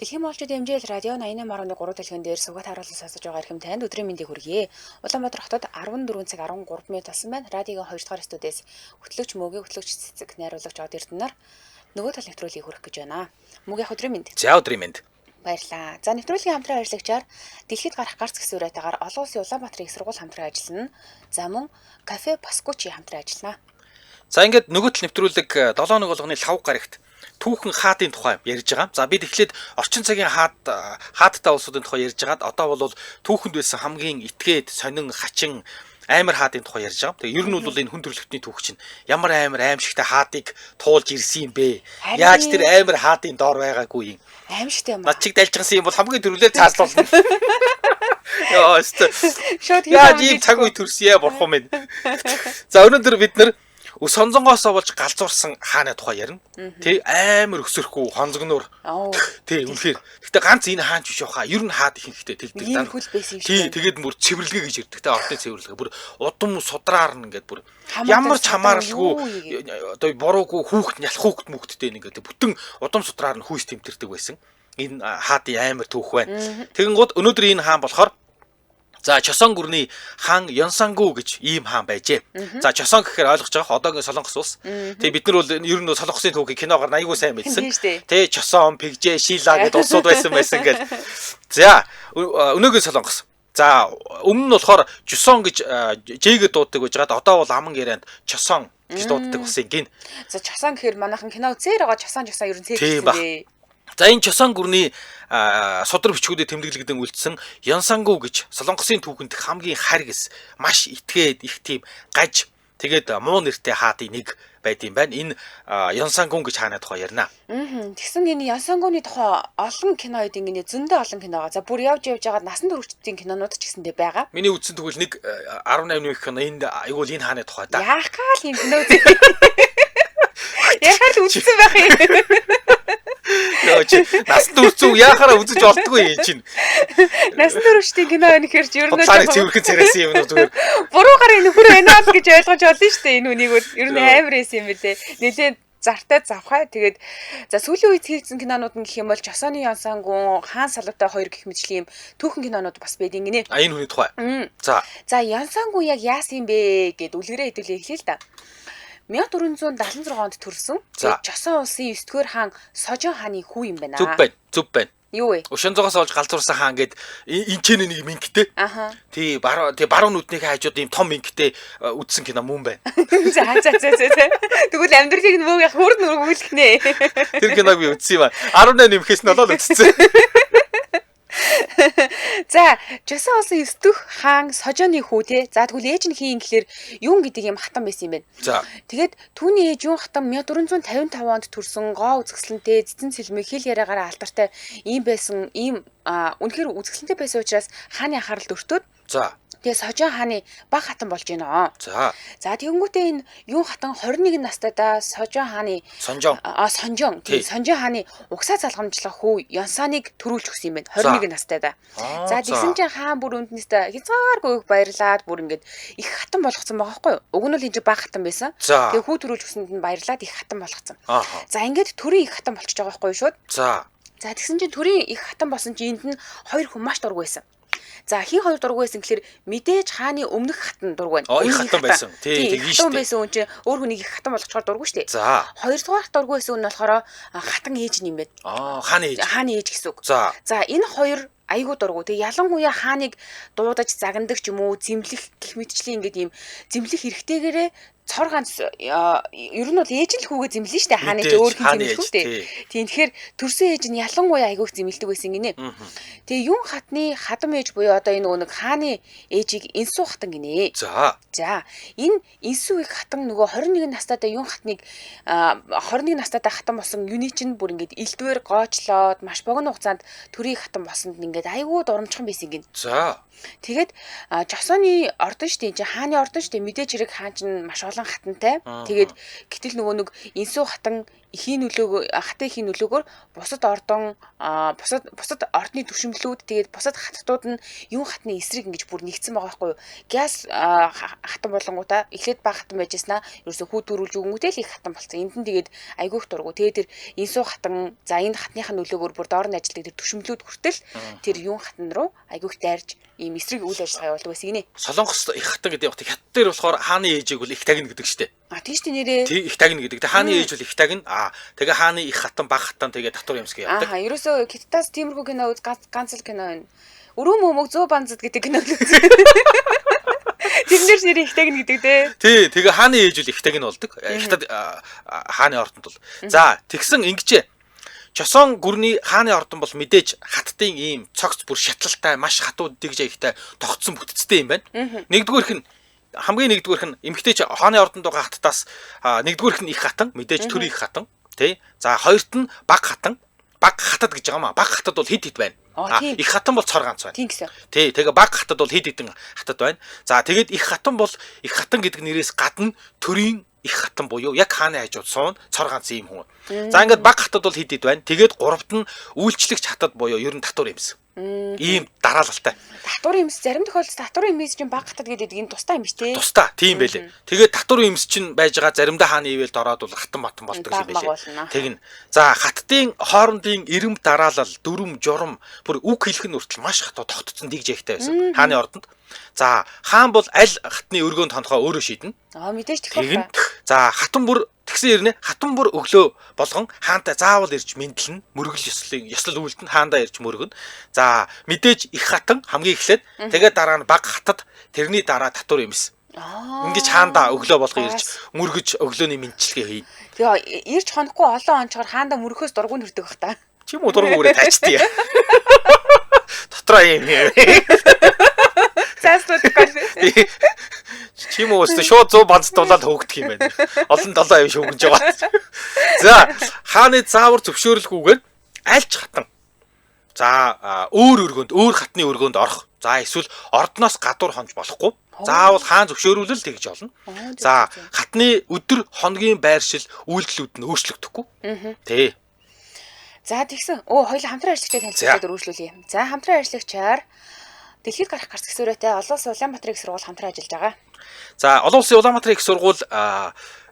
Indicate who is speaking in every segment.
Speaker 1: Дэлхийн монголчууд хэмжээл радио 88.3 дэлгэн дээр сугат харуулсан сонсож байгаа хэрхэм танд өдрийн мэндийг хүргэе. Улаанбаатар хотод 14 цаг 13 минут болсон байна. Радиогийн 2 дугаар студиэс хөтлөгч Мөгийн хөтлөгч цэцэг найруулагч од эрдэнээр нөгөө тал нэвтрүүлгийг хүргэх гэж байна. Мөгийн өдрийн мэнд.
Speaker 2: За өдрийн мэнд.
Speaker 1: Баярлалаа. За нэвтрүүлгийн хамтран ажиллагчаар дэлхийд гарах гарц гис үрэтэйгээр олон улсын Улаанбаатарын их сургууль хамтран ажиллана. За мөн кафе Паскучи хамтран ажиллана.
Speaker 2: За ингээд нөгөө тал нэвтрүүлэг 7 хоног болгоны лав гарагт түүхэн хаатын тухай ярьж байгаа. За бид эхлээд орчин цагийн хааттай улсуудын тухай ярьж байгаад одоо бол түүхэнд байсан хамгийн итгээд сонин хачин амар хаатын тухай ярьж байгаа. Тэгээ ер нь бол энэ хүн төрөлхтний түүх чинь ямар амар аимшигтай хаатыг туулж ирсэн юм бэ? Яаж тэр амар хаатын доор байгаагүй юм?
Speaker 1: Аимшигтай юм.
Speaker 2: Над чиг дайлжгансан юм бол хамгийн төрөлөөр цааслуулна. Яа өстө. Яаж ийм цаг үе төрсөн бурхан минь. За өнөөдөр бид нэр өс сонзонгоос болж галзуурсан хааны тухай ярина. Тэ амар өсөрхгүй хонзогноор. Тэ үнэхээр. Гэтэ ганц энэ хаан ч биш яхаа. Ер нь хаад ихэнхтэй тэгдэг
Speaker 1: даа.
Speaker 2: Тий, тэгээд бүр цэвэрлэгээ гэж ярьдаг. Тэ ордын цэвэрлэгээ. Бүр удам судраар нь ингээд бүр ямар ч хамааралгүй одоо буруугүй хүүхэд нялх хүүхэд мөхтдээ ингээд бүтэн удам судраар нь хүйс тэмтэрдэг байсан. Энэ хаадын амар түүх байна. Тэгэнгүүт өнөөдөр энэ хаан болохоор за Чосон гүрний хаан Ёнсангу гэж ийм хаан байжээ. За Чосон гэхээр ойлгож байгаа одоогийн Солонгос улс. Тэгээ бид нар бол ер нь Солонгосын түүхийг киногоор аягүй сайн мэдсэн. Тэгээ Чосон, Пэгжэ, Шила гэдэг улсууд байсан гэл. За өнөөгийн Солонгос. За өмнө нь болохоор Чосон гэж Жэгээ дууддаг байж байгаа. Одоо бол аман ярианд Чосон гэж дууддаг болсон гин.
Speaker 1: За Чосон гэхээр манайхан кино үзээр байгаа Чосон ер нь цэвэрсэн бэ.
Speaker 2: За энэ Чосон гүрний судар бичгүүдэд тэмдэглэгдэн үлдсэн Ёнсангу гэж Солонгосын түүхэнд хамгийн харгис маш итгээд их тийм гаж тэгээд муу нэртэй хаадын нэг байд юм байна. Энэ Ёнсангу гэж хааны тухай ярина.
Speaker 1: Тэгсэн энэ Ёнсангуны тухай олон кино эд ингэ зөндөө олон кино байгаа. За бүр явж байгаа насан туршидтын кинонууд ч гэсэндээ байгаа.
Speaker 2: Миний үзсэн тэгвэл нэг 18 минут кино энд айгуул энэ хааны тухай да.
Speaker 1: Яах гал юм кино үзээ. Яхаар үзсэн байх юм.
Speaker 2: Насан туршид яхаараа үзэж болтгүй юм чинь.
Speaker 1: Насан туршидтын кино өнөхөр ч ер нь
Speaker 2: цэвэрхэн царайсан юм зүгээр.
Speaker 1: Буруугаар энэ хөр байна л гэж ойлгож олно шүү дээ. Энэ үнийг ер нь амар эс юм билээ. Нэлээд зартай завхаа. Тэгээд за сүүлийн үед хийгдсэн кинонууд нь гэх юм бол Чосоны Ёнсангу, Хаан Салуутай 2 гэх мэтчлийн түүхэн кинонууд бас байдیں۔ Гинэ.
Speaker 2: Энэ хүний тухай. За
Speaker 1: Ёнсангу яг яасан юм бэ гэд үлгэрээ хэдүүлээ эхлэе л да. 1476 онд төрсөн. Чосон улсын 9-р хаан Сожон хааны хүү юм байна.
Speaker 2: Зүв байна.
Speaker 1: Юу вэ?
Speaker 2: Ушанзогоос олж галзуурсан хаан гэд энэ ч нэг мингтэй. Тий баруун нүднийхээ хажууд ийм том мингтэй үдсэн кино мөн байна.
Speaker 1: За. Тэгвэл амьдралыг нь мөг хурд нүргүүлэх нэ.
Speaker 2: Тэр киног би үзсэн юм аа. 18 нэмэхээс нь болоо үзсэн.
Speaker 1: За, Чосон улсын 9-р хаан Сожоны хүү те. За тэгвэл ээж нь хийн гэхэлэр юун гэдэг юм хатан байсан юм байна.
Speaker 2: За.
Speaker 1: Тэгээд түүний ээж юун хатан 1455 онд төрсөн гоо үзэсгэлэнтэй цэцэн сэлмэг хэл яриагаар алдартай ийм байсан. Ийм үнэхээр үзэсгэлэнтэй байсан учраас хааны анхаарал өртөөд.
Speaker 2: За.
Speaker 1: Тэгээ Сожон хааны баг хатан болж байна.
Speaker 2: За
Speaker 1: тэгэнгүүтээ энэ юун хатан 21 настайдаа Сожон хааны
Speaker 2: Сонжон.
Speaker 1: Тийм Сонжон хааны угсаа залгамжлах хүү Ёнсаныг төрүүлж өгсөн юм байна. 21 настайдаа. За тэгсэн чинь хаан бүр үнднэстэй хязгааргүй баярлаад бүр ингээд их хатан болгоцсон байгаа байхгүй юу? Уг нь бол энэ баг хатан байсан. Тэгээ хүү төрүүлж өгсөнд нь баярлаад их хатан болгоцсон. За ингээд төрийн их хатан болчихж байгаа байхгүй юу шууд? За тэгсэн чинь төрийн их хатан болсон чинь энд нь 2 хүн маш дургүй байсан. За хин 2 дургүй байсан гэхэлэр мэдээж хааны өмнөх хатан дургүй байна.
Speaker 2: Их хатан байсан.
Speaker 1: Тийм шүү дээ. Хатан байсан хүн чинь өөр хүнийг их хатан болгочоор дургүй шүү дээ.
Speaker 2: За
Speaker 1: 2 дугаар дургүй байсан нь болохоор хатан ээж юм байна.
Speaker 2: Хааны ээж.
Speaker 1: Хааны ээж гэсэн үг.
Speaker 2: За
Speaker 1: энэ 2 айгуу дургу. Тэгээ ялангуяа хааныг дуудаж загнадаг ч юм уу, зэмлэх гэх мэтчлийн ингээд ийм зэмлэх хэрэгтэйгээрээ цор ганц ер нь бол ээж л хүүгээ зэмлэн штэ хааны ч өөр хин зэмлэх үстэй. Тийм тэгэхээр төрсөн ээж нь ялангуяа айгуух зэмлдэг байсан гинэ. Тэгээ юун хатны хадам ээж буюу одоо энэ нөгөө нэг хааны ээжийг инсүү хатан гинэ. За энэ инсүү их хатан нөгөө 21 настайдаа юун хатныг 21 настайдаа хатан болсон юуны чинь бүр ингээд элдвэр гоочлоод маш богино хугацаанд төрийн хатан болсонд ингээд айгуу дурамчхан байсан гин.
Speaker 2: За
Speaker 1: тэгээд Чосоны ордон штэ энэ хааны ордон штэ мэдээж хэрэг хаан чинь маш олон хатантай. Тэгээд гэтэл нөгөө нэг инсүү хатан эхийн нөлөөгөө хатын эхийн нөлөөгөөр бусад ордон бусад ордны түвшинлүүд тэгээд бусад хаттууд нь юун хатны эсрэг ингэж бүр нэгдсэн байгаа байхгүй юу. Газ хатан болонгуудаа эхлээд баг хатан байжснаа ерөөсө хүү төрүүлж өгөнгүүтэй л их хатан болсон. Энд нь тэгээд айгүйх дургу. Тэгээд тэр инсуу хатан за энэ хатныхаа нөлөөгөөр бүр доор нь ажилладаг тэр түвшинлүүд хүртэл тэр юун хатан руу айгүйх дайрж ийм эсрэг үйл ажиллагаа явуулдаг байсан гинэ.
Speaker 2: Солонгос их хатан гэдэг хат дээр болохоор хааны ээжийг бол их тагна гэдэг штэ.
Speaker 1: Тийм шүү дээ нэрээ.
Speaker 2: Тий их тагна гэдэг. Хааны ээж бол их тагна. Тэгээ хааны их хатан баг хатан тэгээ татвар юмсгээ явдаг.
Speaker 1: Ерөөсөө Китаас тиймэрхүү кино ганц л кино байна. Өрөө мөмөг 100 банзад гэдэг кино л үзсэн. Тэрнэр нэр их тагна гэдэг дээ.
Speaker 2: Тий тэгээ хааны ээж бол их тагна болдог. Хятад хааны ордонд бол. За тэгсэн ингэжээ. Чосон гүрний хааны ордон бол мэдээж хаттын ийм цогц бүр шатлалтай маш хатууд дэгж ихтэй тогтсон бүтцтэй юм байна. Нэгдүгüүрх нь хамгийн нэгдүгüүрх нь эмгтээч хааны ордонд байгаа хаттаас нэгдүгüүрх нь их хатан мэдээж төр их хатан тий. За хоёрт нь баг хатан баг хатад гэж байгаа маа. Баг хатад бол хэд байна. Их хатан бол цор ганц байна.
Speaker 1: Тийм гэсэн.
Speaker 2: Тий тэгээ баг хатад бол хэд хэдэн хатад байна. За тэгээд их хатан бол их хатан гэдэг нэрээс гадна төрийн их хатан буюу яг хааны хажууд суун цор ганц юм хүн. За ингээд баг хатад бол хэд хэд байна. Тэгээд гуравт нь үйлчлэгч хатад буюу ер нь татвар юмс. Ийм дараалалтай.
Speaker 1: Татвар юмс зарим тохиолдолд татвар юмс чинь баг хатад гэдэг энэ тустай юм биш үү?
Speaker 2: Тустай тийм байлээ. Тэгээд татвар юмс чинь байж байгаа заримдаа хааны ивэлд ороод бол хатан батан болдог юм байлээ. Тэгнь. За хаттын хоорондын ирэм дараалал, дүрм, журам бүр үг хэлэх нь хүртэл маш хатуу тогтцсон дигж яхтай байсан. Хааны ордонд. За хаан бол аль хатны өргөөнд тонохоо өөрөө шийднэ.
Speaker 1: Мэдээж тэгэхээр.
Speaker 2: За хатан бүр тэгсэн ирнэ хатан бүр өглөө болгон хаантай заавал ирж мэдлэн мөргөл ёслол үйлдэн хаандаа ирж мөргөн. За мэдээж их хатан хамгийн эхлээд тэгээд дараа нь баг хатад тэрний дараа татвар юмс. Ингэж хаандаа өглөө болгон ирж мөргөж өглөөний мэдлэгээ хийн.
Speaker 1: Тэгээ ирж хонохгүй олон онцгоор хаандаа мөрөхөөс дургуун хүрдэг бах та.
Speaker 2: Чим уу дургуун үрээ тачдээ. Дотроо юм. Чим уу шууд 100 банцтуулаад хөөгдөх юм байна. Олон 7 ав шүүгэнж байгаа. За хааны заавар зөвшөөрлгүйгээр альч хатан. За өөр өргөнд өөр хатны өргөнд орох. За эсвэл ордноос гадуур хонж болохгүй. Заавал хаан зөвшөөрүүлэл тэгж болно. За хатны өдөр хоногийн байршил үйлдэлүүд нь өөрчлөгдөхгүй. Тий.
Speaker 1: За тэгсэн. Хоёул хамтран ажиллагчтай танилцуулаад өргөжлүүлье. За хамтран ажиллагчаар дэлхийд гарах гарц гисүүрээтэй олон улсын Улаанбаатарын их сургууль хамтран ажиллаж байгаа. За
Speaker 2: олон улсын Улаанбаатарын их сургууль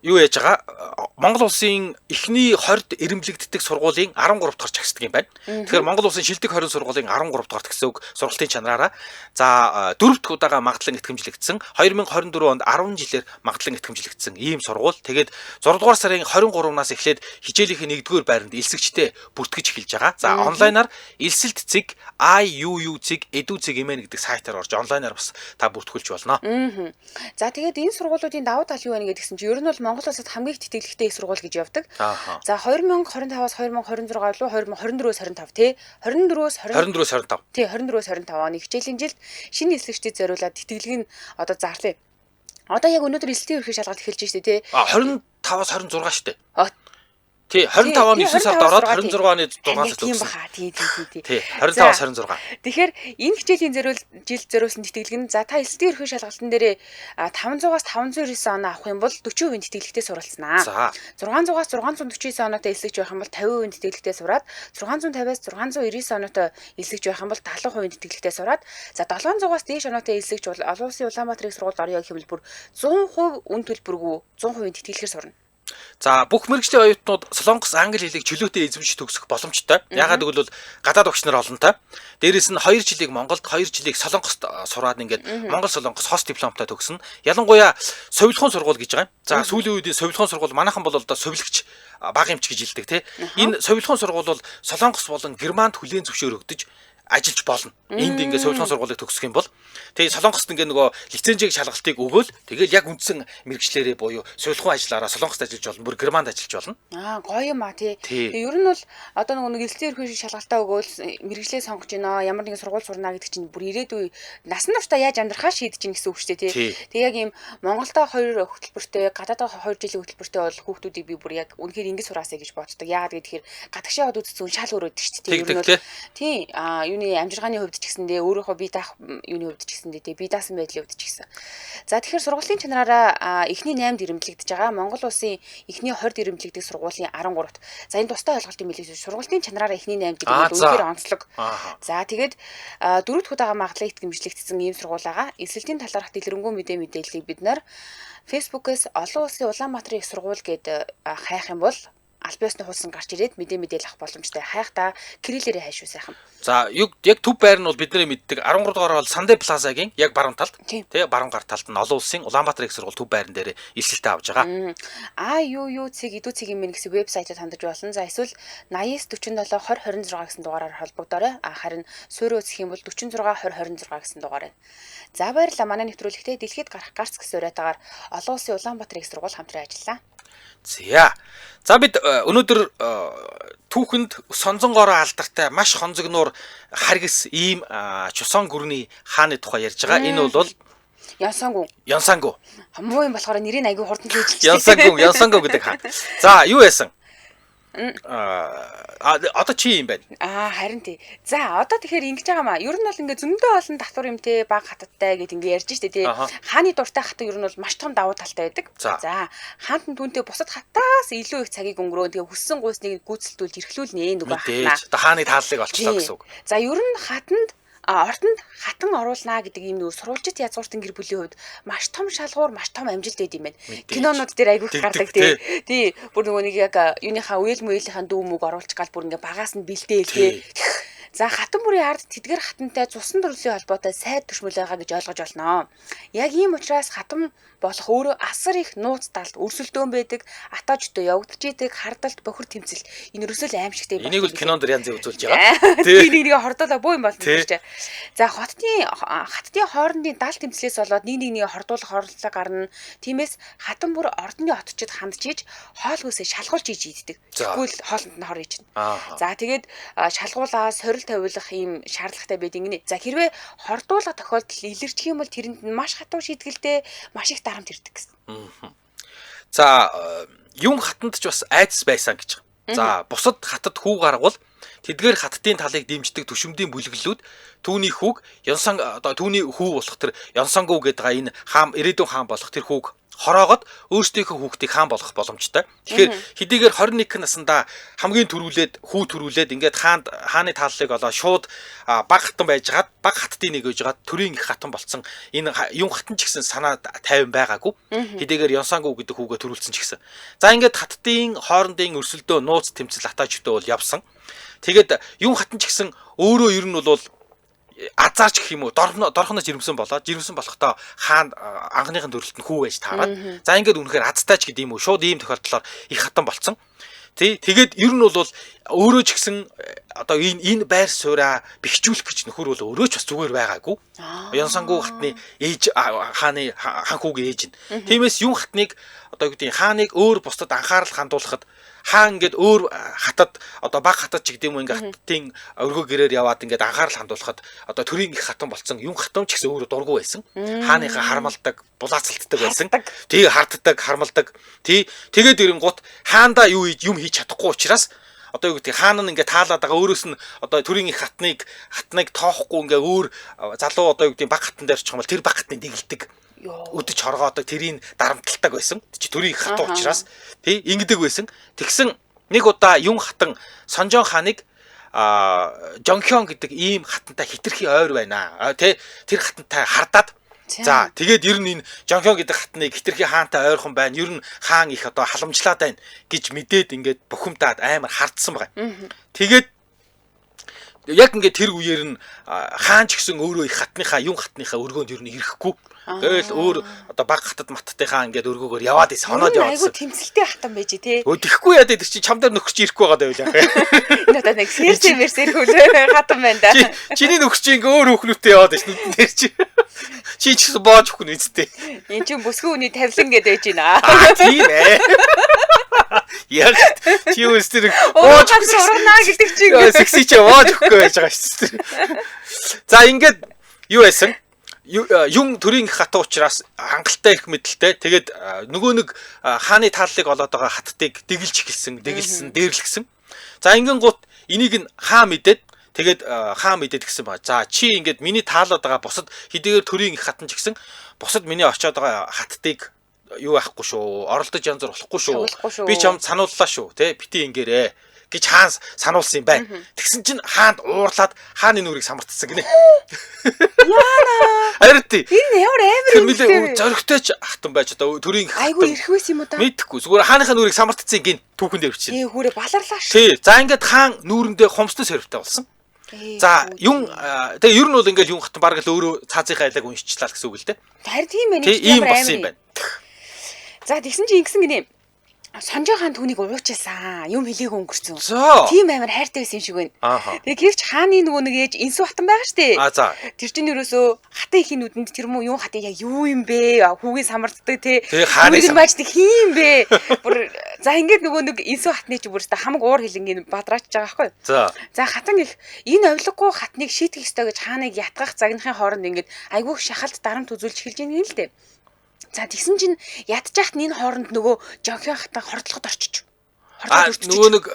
Speaker 2: юу яаж байгаа? Монгол улсын эхний 20-д эрэмблэгддэг сургуулийн 13 дахь чагсдаг юм байна. Тэгэхээр Монгол улсын шилдэг 20 сургуулийн 13 дахь гэсэн үг сургалтын чанараараа. За 4 дахь удаага магадлан итгэмжлэгдсэн. 2024 онд 10 жилээр магадлан итгэмжлэгдсэн ийм сургууль. Тэгээд 6 дугаар сарын 23-наас эхлээд хичээлийнхээ 1-р байранд элсэгчтэй бүртгэж эхэлж байгаа. За онлайнаар элсэлт цэг IUU цэг edu цэг имэн гэдэг сайтаар орж онлайнаар бас та бүртгүүлж болно.
Speaker 1: За тэгээд энэ сургуулиудын давуу тал юу вэ гэдгсэн чинь ер нь бол Монгол улсад хамгийн их тэтгэлэгтэй их сургууль гэж явдаг. За 2025-аас 2026 руу 2024-өөс 25 тий 24-өөс 25 тий 24-өөс 25 оны хичээлийн жилд шинэ элсэгчдэд зориулаад тэтгэлэг нь одоо заарлаа. Одоо яг өнөөдөр элсэлтийн ерхий шалгалт эхэлж штэ тий
Speaker 2: 25-аас 26 штэ. Тий 25 оны 9 сард ороод 26 оны 6-аас төгссөн. Тий 25-аас 26.
Speaker 1: Тэгэхээр энэ хичээлийн жилд зориулсан тэтгэлэг нь за та элсэлтийн ерхий шалгалтын дээр 500-аас 599 оноо авах юм бол 40% тэтгэлэгтэй суралцнаа. 600-аас 649 оноотой элсэгч байх юм бол 50% тэтгэлэгтэй сураад 650-аас 699 оноотой элсэгч байх юм бол 70% тэтгэлэгтэй сураад за 700-аас дээш оноотой элсэгч бол олон улсын Улаанбаатарын сургуульд орё гэх юм бол бүр 100% үн төлбөргүй 100% тэтгэлгээр сурна.
Speaker 2: За бүх мэргэжлийн оюутнууд Солонгос англи хэлийг чөлөөтэй эзэмшиж төгсөх боломжтой. Яагаад гэвэл гадаад багш нар олонтой. Дээрээс нь 2 жилийг Монголд, 2 жилийг Солонгост сураад ингээд Монгол Солонгос хос дипломтой төгснө. Ялангуяа совилхон сургууль гэж байгаа юм. За сүүлийн үед совилхон сургууль манайхан бол одоо совилгч баг эмч гэж хэлдэг тий. Энэ совилхон сургууль бол Солонгос болон Германд хүлээн зөвшөөрөгдөж ажиллаж болно. Энд ингээд совилхон сургуулийг төгсөх юм бол тэгээ Солонгост ингээд нөгөө лицензийг шалгалтыг өгөөл тэгэл яг үндсэн мэрэгчлэрээ буюу совилхон ажиллаараа Солонгост ажиллаж болно. Бүр Германд ажиллаж болно.
Speaker 1: Гоё юм тий. Ер нь бол одоо нөгөө элсэлтийн ерхий шалгалтаа өгөөл мэрэгчлээ сонгож гинэ ямар нэгэн сургууль сурна гэдэг чинь бүр ирээдүй насан туршдаа яаж амьдрахаа шийдэж гин гэсэн үг шүү дээ тий. Тэг яг ийм Монголдо 2 хөтөлбөртэй гадаадаа 2 жилийн хөтөлбөртэй бол хүүхдүүдийг би бүр яг үнэхээр ингэж сураасаа гэж боддог. Яагаад гэхээр гадагшаа яваад үзсэн шал өрөөдөг шүү дээ. Ер нь бол тий юуны амжиргааны хувьд ч гэсэндээ өөрийнхөө бие даах юуны хувьд ч гэсэндээ тий бие даасан байдлын хувьд ч гэсэн. За тэгэхээр сургуулийн чанараараа эхний 8-д ирэмблэгдэж байгаа Монгол улсын эхний 20-д ирэмблэгдэх сургуулийн 13-т. За энэ тустай ойлголт юм билээ. Сургуулийн чанараараа эхний 8-д гэдэг нь үнэхээр онцлог. За тэгээд 4-р худаага магадлан итгэмжлэгдсэн ийм сургууль байгаа. Эсэлтийн талаарх дэлгэрэнгүй мэдээллийг бид нар Facebook-ээс олон улсын Улаанбаатарын их сургууль гэдэг хайх юм бол аль биесны хуудсанд гарч ирээд мэдээлэл авах боломжтой. Хайхдаа кириллээрээ хайшгүй сайхан.
Speaker 2: За яг төв байр нь бол бидний мэддэг 13 дугаар бол Сандэ Плазагийн яг баруун талд тий баруун гар талд нь олон улсын Улаанбаатар их сургууль төв байран дээр илсэлтээ авж байгаа.
Speaker 1: АЮУ цэг идүү цэгийн мэн гэсэн вебсайтад хандаж болно. За эсвэл 89 47 20 26 гэсэн дугаараар холбогдоорой. Харин суурь үзэх юм бол 46 20 26 гэсэн дугаар байна. За баярлалаа. Манай нэвтрүүлэгтээ дэлхийд гарах гарц гэсэн уриатаагаар олон улсын Улаанбаатар их сургууль хамтран ажиллаа.
Speaker 2: За бид өнөөдөр түүхэнд сонзонгороо алдартай маш хонзогноор харгас ийм чусон гүрний хааны тухай ярьж байгаа. Энэ бол Янсангу.
Speaker 1: Хамуу юм болохоор нэрийг аягүй хурдан хэлж
Speaker 2: Янсангу гэдэг хаан. За юу яасан? Одоо чи юм байна.
Speaker 1: Харин тий. За одоо тэгэхээр ингэж байгаа маа. Ер нь бол ингээ зөндөө олон татвар юмтэй баг хатадтай гэд ингээ ярьж штэ тий. Хааны дуртай хатан ер нь бол маш том давуу талтай байдаг. За хаант нь түүнтэй бусад хатаас илүү их цагийг өнгөрөө тэгээ хүссэн гуйсныг гүйцэлдүүлж эрхлүүлнэ нөгөө хатнаа.
Speaker 2: Одоо хааны тааллыг олчлоо гэсэн үг.
Speaker 1: За ер нь хатанд ортонд хатан оруулнаа гэдэг ийм нэг сурвалжит язгууртан гэр бүлийн хувьд маш том шалгуур, маш том амжилт байд юм байна. Кинонууд дээр айгүйх гардаг тий. Тий. Бүр нөгөө нэг яг юуныхаа үйл мүйлийнхаа дүү мөг оруулж гал бүр ингээ багаас нь бэлдээл тий. За хатан бүрийн ард тэдгэр хатантай цусан төрлийн холбоотой сайд төшмөл байгаа гэж ойлгож болно. Яг ийм учраас хатан болох өөрөө асар их нууц талд өрсөлдөөн байдаг, атаажтай явагдаж идэг, хардалт бохир тэмцэл. Энэ ерөөсөө аимшигтэй
Speaker 2: байна. Энийг бол кинонд янз үзүүлж байгаа.
Speaker 1: Нэг хордоолаа боо юм болно гэж. За хаттын хоорондын дал тэмцлээс болоод нэг хордуулах оролцоо гарна. Тиймээс хатан бүр ордны отчид хандж ийж хоол хүсээ шалгуулж ийж иддэг. Тэгвэл хоолнд нь хор ийж байна. За тэгээд шалгуулаа сорил тавиулах ийм шаардлагатай байдаг гинэ. За хэрвээ хордуулах тохиолдол илэрчих юм бол тэрэнд нь маш хатуу шийдгэлтэй маш их дарамт ирдэг гэсэн.
Speaker 2: За юм хатанд ч бас айдас байсан гэж. За бусад хатад хүү гаргавал тэдгээр хаттын талыг дэмждэг төшөмдийн бүлэглэлүүд түүний хүүг түүний хүү болох тэр Янсангу гэдэг энэ хаан ирээдүйн хаан болох тэр хүүг хороогод өөрсдийнхөө хүүхдийг хаан болгох боломжтой. Тэгэхээр хэдийгээр 21 наснда хамгийн хүү төрүүлээд ингээд хааны тааллыг олоо шууд баг хатан байжгаад баг хаттын нэг үйжгаад төрийн их хатан болцсон энэ юм хатан ч гэсэн санаа 50 байгаагүй. Хэдийгээр Янсангу гэдэг хүүгээ төрүүлсэн ч гэсэн. За ингээд хаттын хоорондын өрсөлдөө нууц тэмцэл атаачтай бол явсан. Тэгээд юм хатан ч гэсэн өөрөө ер нь бол азаарч гэх юм уу дорхоноос жирэмсэн болохдоо хаан анхныхын төрөлт нь хүү байж таарад. За ингээд үнэхээр азтайч гэдэг юм уу шууд ийм тохиолдлоор их хатан болцсон. Тэгээд ер нь бол өөрөө ч гэсэн одоо энэ байр сууриа бэхжүүлэх гэж нөхөр бол өөрөө ч бас зүгээр байгаагүй. Янсангу хатны ээж хааны ханхүүгийн ээж нь. Тиймээс юм хатныг одоо юу гэдэг хааныг өөр бусдад анхаарал хандуулахад хаан ингээд өөр хатад одоо баг хатад ч гэдэг юм ингээд хаттын өргөө гэрээр яваад ингээд анхаарал хандуулахад одоо төрийн их хатан болцсон юм хатан ч гэсэн өөрөө дургүй байсан. Хааныхаа хармалдаг, булаацалтдаг байсан. Тэгээ харддаг, хармалдаг. Тэгээд ирэнгуут хаандаа юм хийж чадахгүй учраас одоо юу гэдэг хаан нь ингээд таалаад байгаа өөрөөс нь одоо төрийн их хатныг тоохгүй ингээд өөр залуу одоо юу гэдэг баг хатан дээр ч юм бол тэр баг хатныг дэгэлдэг. Өдөж хоргоодог тэрийг дарамталдаг байсан. Төрийн их хатан учраас ингэдэг байсан. Тэгсэн нэг удаа юм хатан Сонжон хааныг Жонхён гэдэг ийм хатантай хитрхи ойр байна. Тэр хатантай хардаад за тэгээд ер нь энэ Жонхён гэдэг хатныг хитрхи хаантай ойрхон байна. Ер нь хаан их одоо халамжлаад байна гэж мэдээд ингээд бухимдаад амар хардсан байгаа. Тэгээд яг ингээд тэр үеэр нь хаан ч гэсэн өөрөө их хатныхаа юм хатныхаа өргөөнд ер нь ирэхгүй. Тэгэл өөр одоо баг хатад маттайхаа ингээд өргөөгөр яваад ис хоноод яваадсан.
Speaker 1: Айгу тэмцэлтэй хатан байж тий.
Speaker 2: Тэхгүй яа дээр чи чам дээр нөхөрч ирэхгүй байгаа даа яах вэ?
Speaker 1: Энэ одоо нэг сэрсэр хөлөө хатан байна да.
Speaker 2: Чиний нөхөр чи ингээ өөр хөөхнүүтэй яваад ис нүдэн дээр чи. Чи ч гэсэн боож өгөх нь үсттэй.
Speaker 1: Энд чинь бүсгүй үний тавилан гэдэг байж байна.
Speaker 2: Тийм ээ. Яг чи үстэр боож
Speaker 1: ургана гэдэг чинь
Speaker 2: секси чи боож өгөхгүй байж байгаа шүү дээ. За ингээд юу байсан? Юм төрийн их хатан учраас хангалттай их мэдлэлтэй. Тэгээд нөгөө нэг хааны тааллыг олоод байгаа хаттыг дэгэлж эхэлсэн, дээрлэгсэн. За ингэн гут энийг нь хаа мэдээд Тэгээд хаан мэдээд гисэн ба. За чи ингээд миний таалаад байгаа бусад хэдийгээр төрийн их хатан ч гэсэн бусад миний очоод байгаа хаттыг юу яахгүй шүү. Оролдож янз бүр болохгүй шүү. Би чамд санууллаа шүү. Тэ бити ингээрээ гэж хаан сануулсан юм байна. Тэгсэн чинь хаанд уурлаад хааны нүрийг самартсан гинэ. Яана. Арти.
Speaker 1: Энэ ямар амар
Speaker 2: юм. Зоригтой ч хатан байж одоо төрийн
Speaker 1: айгу ирэх байсан юм уу та?
Speaker 2: Мэдхгүй. Зүгээр хааныхаа нүрийг самартсан гин түүхэн дээр бичсэн.
Speaker 1: Хүүрээ баларлаа шүү.
Speaker 2: Тий. За ингээд хаан нүүрэндээ хомсдон сэрвтэй болсон. За юм тэгээ ер нь бол ингээд юм хатан бараг л өөрөө цаазынхаа айлаг уншчлаа гэсэн үг л дээ.
Speaker 1: Харин тийм байна.
Speaker 2: Ийм болсон юм байна.
Speaker 1: За тэгсэн чи ингэсэн гинэ. Сонжоо хаан түүнийг уучаасан. Юм хэлээг өнгөрцөн. Тийм амар хайртай байсан юм шиг байна. Тэгээ гэвч хааны нөгөө нэг ээж инсүү хатан байгаа штэ. Тэр чинь ерөөсөө хатан ихийн нүдэнд тэр муу юу хатан яг юу юм бэ? Хүүгийн самарддаг те.
Speaker 2: Хааны
Speaker 1: маждаг хийм бэ? Бүр за ингээд нөгөө нэг инсүү хатны чи бүрстэ хамаг уур хилэнгийн бадраач байгаа байхгүй. За хатан их энэ овлоггүй хатныг шийтгэх ёстой гэж хааныг ятгах загнахын хооронд ингээд айгүй шахалт дарамт үзүүлж эхэлж байгаа юм л дээ. За тэгсэн чинь ядчихт энэ хооронд нөгөө жонхын хатан хордлогод орчиж.
Speaker 2: Нөгөө нэг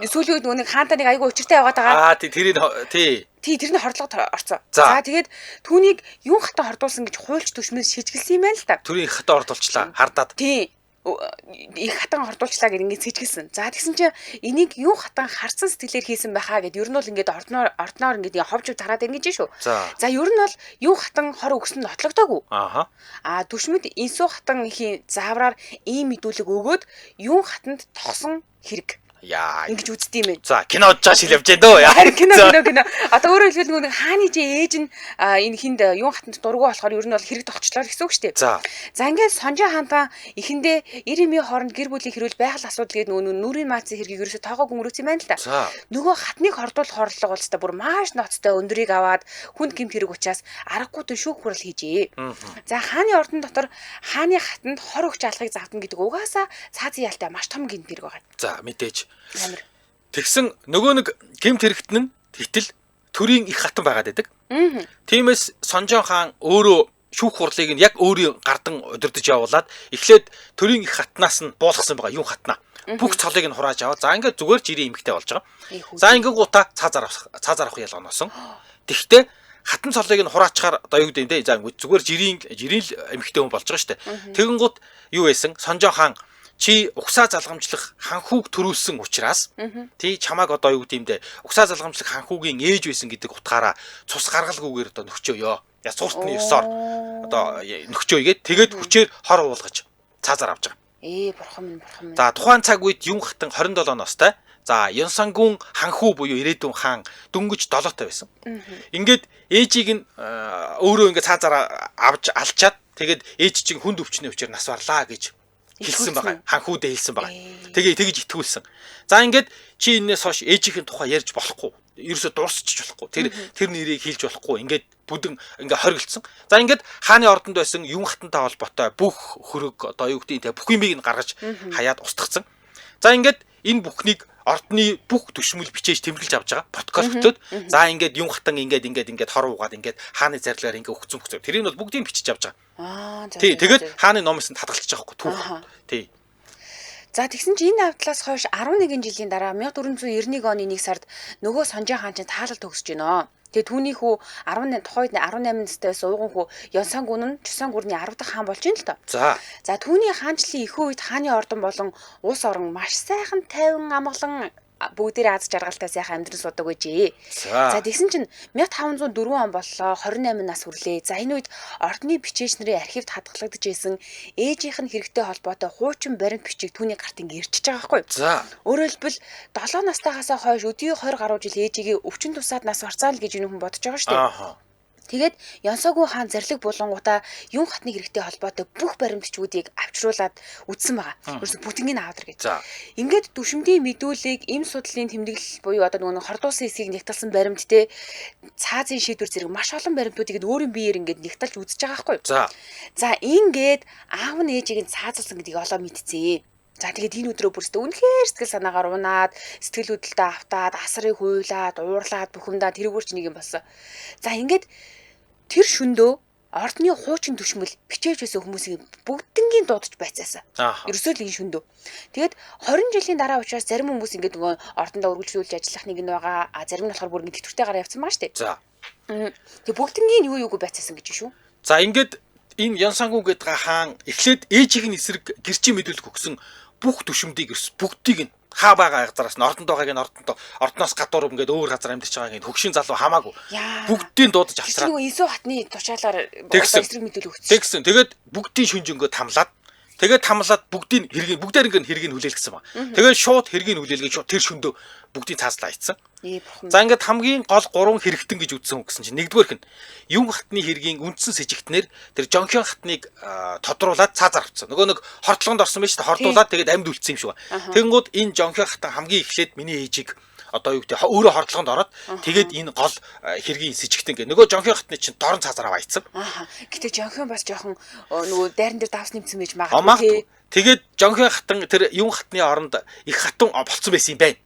Speaker 1: сүүлийн үед нөгөө нэг хаантаа нэг айгүй учиртай яваад байгаа.
Speaker 2: Тий.
Speaker 1: Тэрний хордлогод орцсон. За тэгээд түүнийг юун хатан хордуулсан гэж хуульч төшмөс шийдгэлсэн юм байна л та.
Speaker 2: Төрийн хатан хордуулчлаа. Хардаад.
Speaker 1: Тий. Их хатан хордуулчлаа гэж ингээд сэжгэлсэн. За тэгсэн чинь энийг юу хатан харсан сэтгэлээр хийсэн байхаа гэд ер нь бол ингээд ордноор ингээд ховж тараад ингэж шүү. За ер нь бол юу хатан хор өгсөн нь нотлогдоогүй. Түшмэд инсүү хатан ихийн заавраар ийм мэдүүлэг өгөөд юу хатанд тогсон хэрэг. Ингэж үздэг юм байна.
Speaker 2: За кинод жааш хэл явж байна дөө.
Speaker 1: Харин кино. Одоо өөрөөр хэлбэл нөгөө хааны чи ээж нь энэ хинд юун хатанд дургу болохоор ер нь бол хэрэг тогтчлоо гэсэн үг шүү дээ. За ингээд Сонжоо хаантаа эхэндээ 90 мянган хооронд гэр бүлийн хэрүүл байгаль асуудал гэдэг нөгөө нүрийн маацын хэргийг ерөөсө тоогоо өнгөрөөц юм байна л да. Нөгөө хатныг хордуулах хорлого бол та бүр маш ноцтой өндөрийг аваад хүнд гэмт хэрэг учраас аргагүй төн шүүх хурал хийжээ. За хааны ордон дотор хааны хатанд хор өгч алхахыг завдна гэдэг угаасаа цаазын ялтай маш том гэмт хэрэг байгаа.
Speaker 2: За мэдээж. Тэгсэн нөгөө нэг гэмт хэрэгтэн нь хитэл төрийн их хатан байгаад байдаг. Тиймээс Сонжоо хаан өөрөө шүүх хурлыг нь яг өөрийн гардан удирдах явуулаад эхлээд төрийн их хатнаас нь буулгасан байгаа юм хатнаа. Бүх цолыг нь хурааж аваад за ингээд зүгээр жирийн эмгтэй болж байгаа. За ингээд гутаа цаазаар авах ялгааносон. Тэгтээ хатан цолыг нь хураачихаар одоо юу гэдэг юм те. За зүгээр жирийн эмгтэй хүн болж байгаа шүү дээ. Тэгэн гут юу байсан? Сонжоо хаан чи угсаа залгамжлах ханхүүг төрүүлсэн учраас тий чамааг одоо юу гэдэм дэ угсаа залгамжлах ханхүүгийн ээж байсан гэдэг утгаараа цус гаргалгүйгээр одоо нөхчөөё. Ясууртны ёсоор одоо нөхчөөгээд тэгээд хүчээр хор уулгаж цаазаар авч байгаа.
Speaker 1: Бурхан минь.
Speaker 2: За тухайн цаг үед юм хатан 27 настай. За Ёнсангун ханхүү буюу ирээдүйн хаан дөнгөж 7-той байсан. Ингээд ээжийг нь өөрөө ингээд цаазаар авч алчаад тэгээд ээж чинь хүнд өвчнөө учраас нас барлаа гэж хэлсэн байгаа. Ханхүүдээ хэлсэн байгаа. Тэгэж итгүүлсэн. За ингээд чи энэс хойш ээжийнхэн тухай ярьж болохгүй. Ерөөсө дуусчих болохгүй. Тэр нэрийг хэлж болохгүй. Ингээд бүдэн ингээ хоригдсон. За ингээд хааны ордонд байсан юм хатантай холбоотой бүх хөрөг одоо юу гэдэг те бүх юмыг нь гаргаж хаяад устгацсан. За ингээд энэ бүхнийг ордны бүх төшмөл бичээж тэмдэглэж авч байгаа. Протокол хөтлөөд за ингээд юм хатан ингээд хор угаад ингээд хааны зарлагаар ингээд өгцөн. Тэрийг нь бол бүгдийг бичиж авч байгаа. Тий, тэгээд хааны номоос нь хадгалж байгаа хөөе түүх. Тий.
Speaker 1: За тэгсэн чинь энэ авдлаас хойш 11 жилийн дараа 1491 оны 1 сард нөгөө Сонжоо хаан чинь таалал төгсөж байна. Тэгээ түүний хүү 18 настай ууган хүү Ёнсангун нь Чусан гүрний 10 дахь хаан болж байна л та. За түүний хаанчлалын ихэнх үед хааны ордон болон улс орон маш сайхан тайван амгалан бүгдээр аз жаргалтай сайхан амьдран судаг гэжээ. За тэгсэн чинь 1504 он боллоо 28 нас хүрлээ. За энэ үед ордны бичээч нарын архивд хадгалагдаж байсан ээжийнх нь хэрэгтэй холбоотой хуучин баримт бичиг түүний гарт ингэ ирчихэж байгаа байхгүй.
Speaker 2: За
Speaker 1: өөрөөр хэлбэл 7 настайгаас хойш өдөө 20 гаруй жил ээжигээ өвчин тусаад нас барцаал гэж энэ хүн бодож байгаа шүү дээ. Тэгээд Ёнсонгун хаан зарлиг булангуудаа юм хатны хэрэгтэй холбоотой бүх баримтчүүдийг авчруулад үтсэн байгаа. Өөрөөр бүтэнгийн авдар гэж. Ингээд түшмдийн мэдүүлэг, эм судлалын тэмдэглэл буюу одоо нөгөө хордуулсан хэсгийг нэгтэлсэн баримт те цаазын шийдвэр зэрэг маш олон баримтуудыг өөрийн биеэр ингээд нэгтэлж үзэж байгаа байхгүй. За ингээд аав нь ээжийг нь цаазалсан гэдгийг олоо мэдцээ. За тэгээд энэ өдрөө бүрстэ үнэхээр сэтгэл санаагаар унаад, сэтгэл хөдлөлтөд автаад, асрыг хуйлаад, уурлаад, бухимдаад тэрүүгээр ч нэг юм болсон. За ингээд тэр шөндөө ордны хуучин түшмэл бичээж байсан хүмүүсийн бүгднгийн дуудаж байцаасан. Ерөөсөө л энэ шүндөө. Тэгээд 20 жилийн дараа учраас зарим хүмүүс ингээд нөгөө ордондоо үргэлжлүүлж ажиллах нэг нь байгаа. Зарим нь болохоор бүр ингээд тэтгэвртэй гараа явцсан байгаа шүү дээ.
Speaker 2: За.
Speaker 1: Тэгээд бүгднгийн юу юуг байцаасан гэж шүү.
Speaker 2: За ингээд энэ Янсангу гэдэг хаан эхлээд ээжийн эсрэг гэрчийн мэдүүлэг өгсөн бүх түшмдийг бүгдийг нь хаа байгаа газараас нь ордонд байгааг нь ордноос гадуур ингээд өөр газар амьдарч байгааг нь хөгшин залуу хамаагүй бүгдийг дуудаж авчраа.
Speaker 1: Нөгөө Инсүү хатны тушаалаар эсрэг мэдүүлэг
Speaker 2: Тэгсэн.
Speaker 1: өгсөн.
Speaker 2: Тэгээд бүгдийн шүнжэнгөө тамлаад бүгдийг бүгдээр ингээд хэргийг хүлээл гэсэн ба. Тэгээд шууд хэргийг хүлээлгээ шууд тэр шөндөө бүгдийг цааслаа ийцсэн. За ингээд хамгийн гол 3 хэрэгтэн гэж үзсэн хүн гэсэн чинь нэгдүгээрх нь Юн хатны хэргийн үндсэн сэжигтнэр тэр Жонхён хатныг тодруулаад цаазаар авцсан. Нөгөө нэг хортлогонд орсон байж та хордуулаад тэгээд амьд үлдсэн юм шиг ба. Тэгэнгүүт энэ Жонхён хатан хамгийн эхлээд миний ээжийг одоо юу гэдэг өөрөө хортлогонд ороод тэгээд энэ гол хэргийн сэжигтэн гэ. Нөгөө Жонхён хатны чинь дорн цаазаар аваайцсан.
Speaker 1: Гэтэ Жонхён бас жоохон нөгөө дайран дээр давс нэмсэн байж магадгүй.
Speaker 2: Тэгээд Жонхён хатан тэр Юн хатны оронд их хатан болцсон байсан юм байна.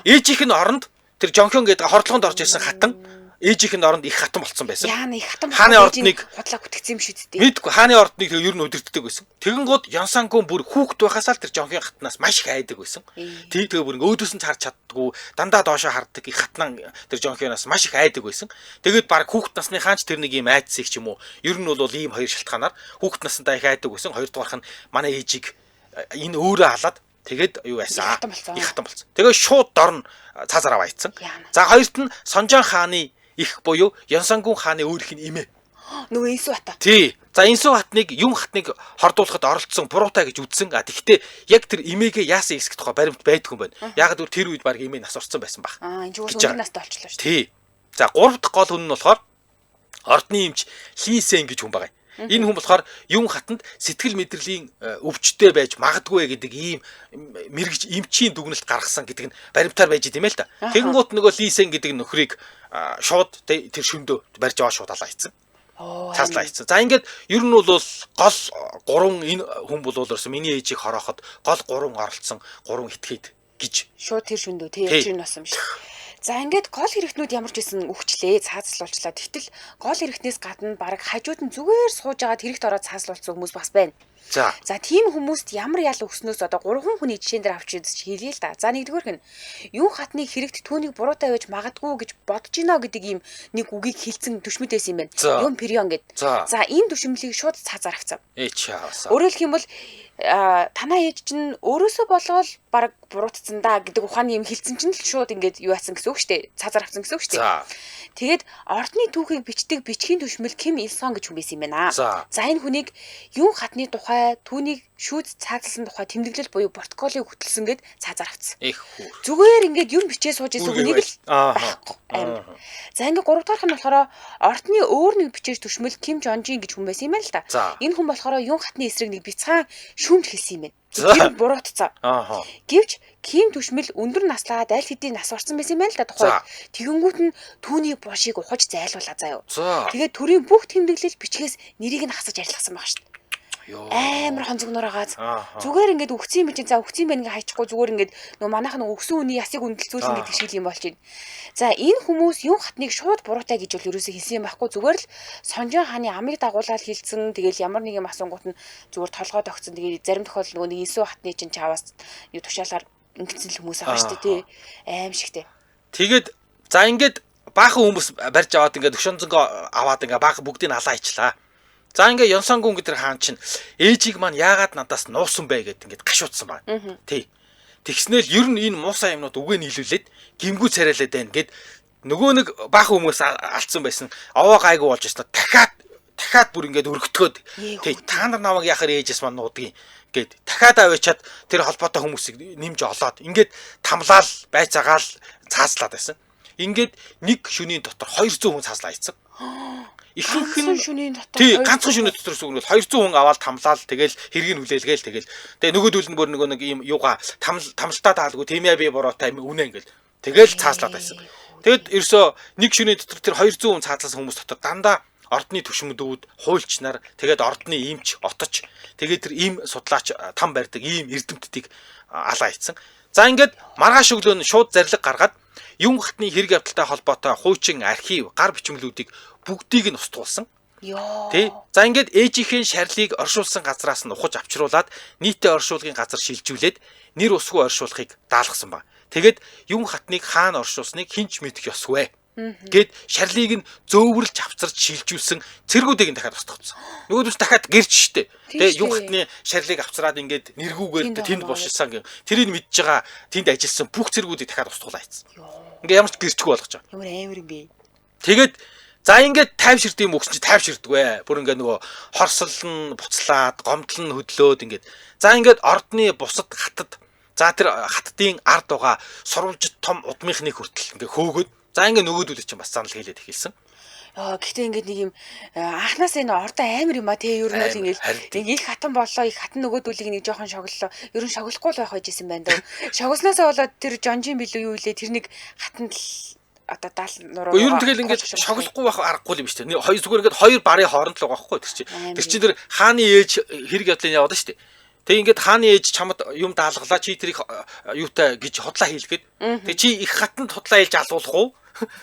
Speaker 2: Ээжийнх нь оронд тэр Жонхён гэдэг хортлогонд орж ирсэн хатан ээжийнх нь оронд их хатан болцсон байсан.
Speaker 1: Яана их хатан
Speaker 2: хааны ордныг
Speaker 1: худлаа гүтгэсэн юм шүү дээ.
Speaker 2: Мэдгүй хааны ордныг тэр ер нь өдөрддөг байсан. Тэгэнгүүт Янсангун бүр хүүхэд байхасаа л тэр Жонхён хатнаас маш их айдаг байсан. Тэгээ бүр өөдөөс нь харж чаддгүй дандаа доошоо харддаг их хатнаа тэр Жонхёноос маш их айдаг байсан. Тэгээд баг хүүхэд насны хаанч тэр нэг юм айдсыг ч юм уу ер нь бол ийм хоёр шалтгаанаар хүүхэд наснаа их айдаг байсан. Хоёрдугаарх нь манай ээжийг энэ өөрөө халаад тэгээд юу байсан? Их хатан болсон. Тэгээ шууд дорн цаазаар аваайцсан. За хоёрт нь Сонжон хааны их буюу Янсангун хааны өөрийнх нь эмээ.
Speaker 1: Нөгөө Инсүү хата.
Speaker 2: Тий. За Инсүү хатныг Юн хатныг хордуулахад оролцсон буруутай гэж үзсэн. Тэгэхдээ яг тэр эмээгээ яасан хэсэг тухай баримт байдгүй юм байна. Яг л тэр үед баг эмээ нас орсон байсан баг.
Speaker 1: Энэ ч өөр настай болчихлоо шүү.
Speaker 2: Тий. За 3 дахь гол хүн нь болохоор ордны эмч Лисен гэж хүн байгаа. Энэ хүн болохоор Юн хатанд сэтгэл мэдрэлийн өвчтөй байж магадгүй гэдэг ийм мэрэгч эмчийн дүгнэлт гаргасан гэдэг нь баримтаар байж идэм л та. Тэгэнгუთ нөгөө Лисен гэдэг нөхрийг шууд тэр шөндөө барьж аваа шууд алаа хийцэн. Цааслаа хийцэн. За ингээд ер нь бол гол 3 энэ хүн бол өөрөөс миний ээжийг хорооход гол 3 оролцсон 3 этгээд гэж.
Speaker 1: Шууд тэр шөндөө тий ээж нь болсон юм шиг. За ингээд гол хэрэгтнүүд ямар ч байсан өгчлээ цаазлуулчлаа. Тэгтэл гол хэрэгтнээс гадна баг хажууд нь зүгээр сууж агаад хэрэгт ороод цаазлуулсан хүмүүс бас байна. За тийм хүмүүст ямар ял өгснөөс одоо 3 хүний жишээн дээр авч үзэж хэлье л да. За нэгдүгээрх нь Юн хатны хэрэгт түүнийг буруутай байж магадгүй гэж бодож гинэ гэдэг ийм нэг үгийг хэлсэн төшмөд байсан юм байна. Юм перион гэд. За энэ төшмөлийг шууд цаазаар авцсан. Өөрөөр хэлэх юм бол танаа ээж чинь өөрөөсөө болоод баг буруутсан да гэдэг ухааны юм хэлсэн чинь л шууд ингээд юу яасан гэсэн үг шүү дээ. Цаазаар авсан гэсэн үг шүү дээ. Тэгээд ордны түүхийг бичдэг бичгийн төшмөл Ким Ил Сон гэж хүн байсан юм байна. За энэ хүнийг Юн хатны тухай түүнийг шүүц цаагласан тухай тэмдэглэл буюу протоколыг хөтөлсөн гэд цаазаар авцсан. Зүгээр ингээд юм бичээ сууж исэн хүнийг л байхгүй. За ингээд 3 дахь нь болохоор ордны өөр нэг бичээж төшмөл Ким Жонжин гэж хүн байсан юм байна л да. Энэ хүн болохоор Юн хатны эсрэг нэг бяцхан шүүмж хэлсэн юм байна. Тэр буруутцсан. Гэвч Ким төшмөл өндөр наслаад аль хэдийн нас орсон байсан юм байна л да тухайд. Тэгэнгүүт нь түүний бошийг ухаж зайлуулаа заяа. Тэгээд төрийн бүх тэмдэглэл бичгээс нэрийг нь хасаж арилгасан байгаа шүү дээ. Амар хонцогноор агаад зүгээр ингээд өгсөн юм чинь за өгсөн байх ингээ хайчихгүй зүгээр ингээд нөө манайх нэг өгсөн үний ясыг үнэлцүүлэн гэдэг шиг юм болж байна. За энэ хүмүүс Юн хатныг шууд буруутай гэж бол ерөөсөө хэлсэн юм байхгүй зүгээр л Сонжон хааны амыг дагуулаад хэлсэн тэгэл ямар нэг юм асуунгууд нь зүгээр толгойд огцсон тэгээ зарим тохиолдолд нөгөө нэг Инсүү хатны чинь чаваас юу тушаалаар ингэсэн л хүмүүс байгаа шүү дээ тий аим шигтэй.
Speaker 2: Тэгээд за ингээд баахан хүмүүс барьж аваад ингээд өшөнзөнгөө аваад ингээд баахан бүгдийг алаа ичлаа. За ингээ Янсангун гэдэг хаан чинь ээжийг маань яагаад надаас нуусан бэ гэд ингээд гашуудсан байна. Тий. Тэгснээл ер нь энэ муусаа юмнууд үгээ нийлүүлээд гимгүү царайлаад байна гэд нөгөө нэг баахан хүмүүс алдсан байсан. Овоо гайгүй болж байна. Дахиад бүр ингээд өргөтгөөд тий та нар намайг яхаар ээжээс маань нуудгийг гэд дахиад аваачаад тэр холбоотой хүмүүсийг нэмж олоод ингээд тамлаал байцаагаал цааслаад байсан. Ингээд нэг шөнийн дотор 200 хүн цааслаа хийцэн. Ихэнх нь
Speaker 1: шөнийн дотор
Speaker 2: тий ганцхан шөнийн дотор сүгнэл 200 хүн аваад тамлаал тэгэл хэргийг хүлээлгээл тэгэл тэгээ нөгөөдөл нь бүр нэг юм юугаа тамлалтаа таалгүй тиймээ би буруутай үнэ ингээл тэгэл цааслаад байсан. Тэгэд ерөөсөө нэг шөнийн дотор тэр 200 хүн цаасласан хүмүүс дотор дандаа ордны түшмдүүд хуульчнаар тэгээд ордны имч оточ тэгээд тэр им судлаач там барьдаг ийм эрдэмтдийг алаа хийцэн. За ингээд маргааш өглөө нь шууд зарлиг гаргаад Юн хатны хэрэг явдалтай холбоотой хуучин архив гар бичмлүүдийг бүгдийг нь устгуулсан.
Speaker 1: Ёо.
Speaker 2: Тэ. За ингээд ээжийнхэн шарлыг оршуулсан газраас нь ухаж авчруулад нийтээ оршуулгын газар шилжүүлээд нэр усгүй оршуулахыг даалгасан ба. Тэгэд юм хатныг хаана оршуулсныг хинч мэдэх ёсгүй. Гэт шарлыг нь зөөвөрлж авцарч шилжүүлсэн цэргүүдийг нь дахиад устгацсан. Нөгөөдөөс дахиад гэрч штэ. Тэ юм хатны шарлыг авцраад ингээд нэргүүгээр тэнд бошилсан гэх. Тэрийг мэдж байгаа тэнд ажилласан бүх цэргүүдийг дахиад устгуулаа хийсэн. Ингээ ямар ч гэрчгүй болгож байгаа.
Speaker 1: Ямар амар юм бэ?
Speaker 2: Тэгэд за ингээд тайвширд юм өгсөн чи тайвширдгүй. Бүр ингээ нөгөө хорсолн буцлаад, гомдол нь хөдлөөд ингээд. За ингээд ордны бусад хатад за тэр хаттын ард байгаа сурвалжит том удмынхны хүртэл ингээ хөөгөөд за ингээ нөгөөдүүл чинь бас санал хийлээд эхэлсэн.
Speaker 1: Гэхдээ ингээд нэг юм анханасаа энэ ордоо амар юм а тий ер нь бол ингээд их хатан боллоо их хатан нөгөөдүүлийг нэг жоохон шоглолоо. Ер нь шоглохгүй л байх байжсэн байна даа. Шогсносоо болоод тэр Жонжин билүү юу илээ тэрнийг хатанд одоо даал нуруу.
Speaker 2: Ер нь тэгэл ингээд шоглохгүй байх аргагүй юм шүү дээ. Хоёр зүгээр ингээд хоёр барын хооронд л байгаа байхгүй тэр чинь. Тэр чинь тэр хааны ээж хэрэг ядлын яваад шүү дээ. Тэг ингээд хааны ээж чамд юм даалгалаа чи тэрийг юутай гэж худлаа хийлгээд. Тэг чи их хатанд худлаа хийж алуулах уу?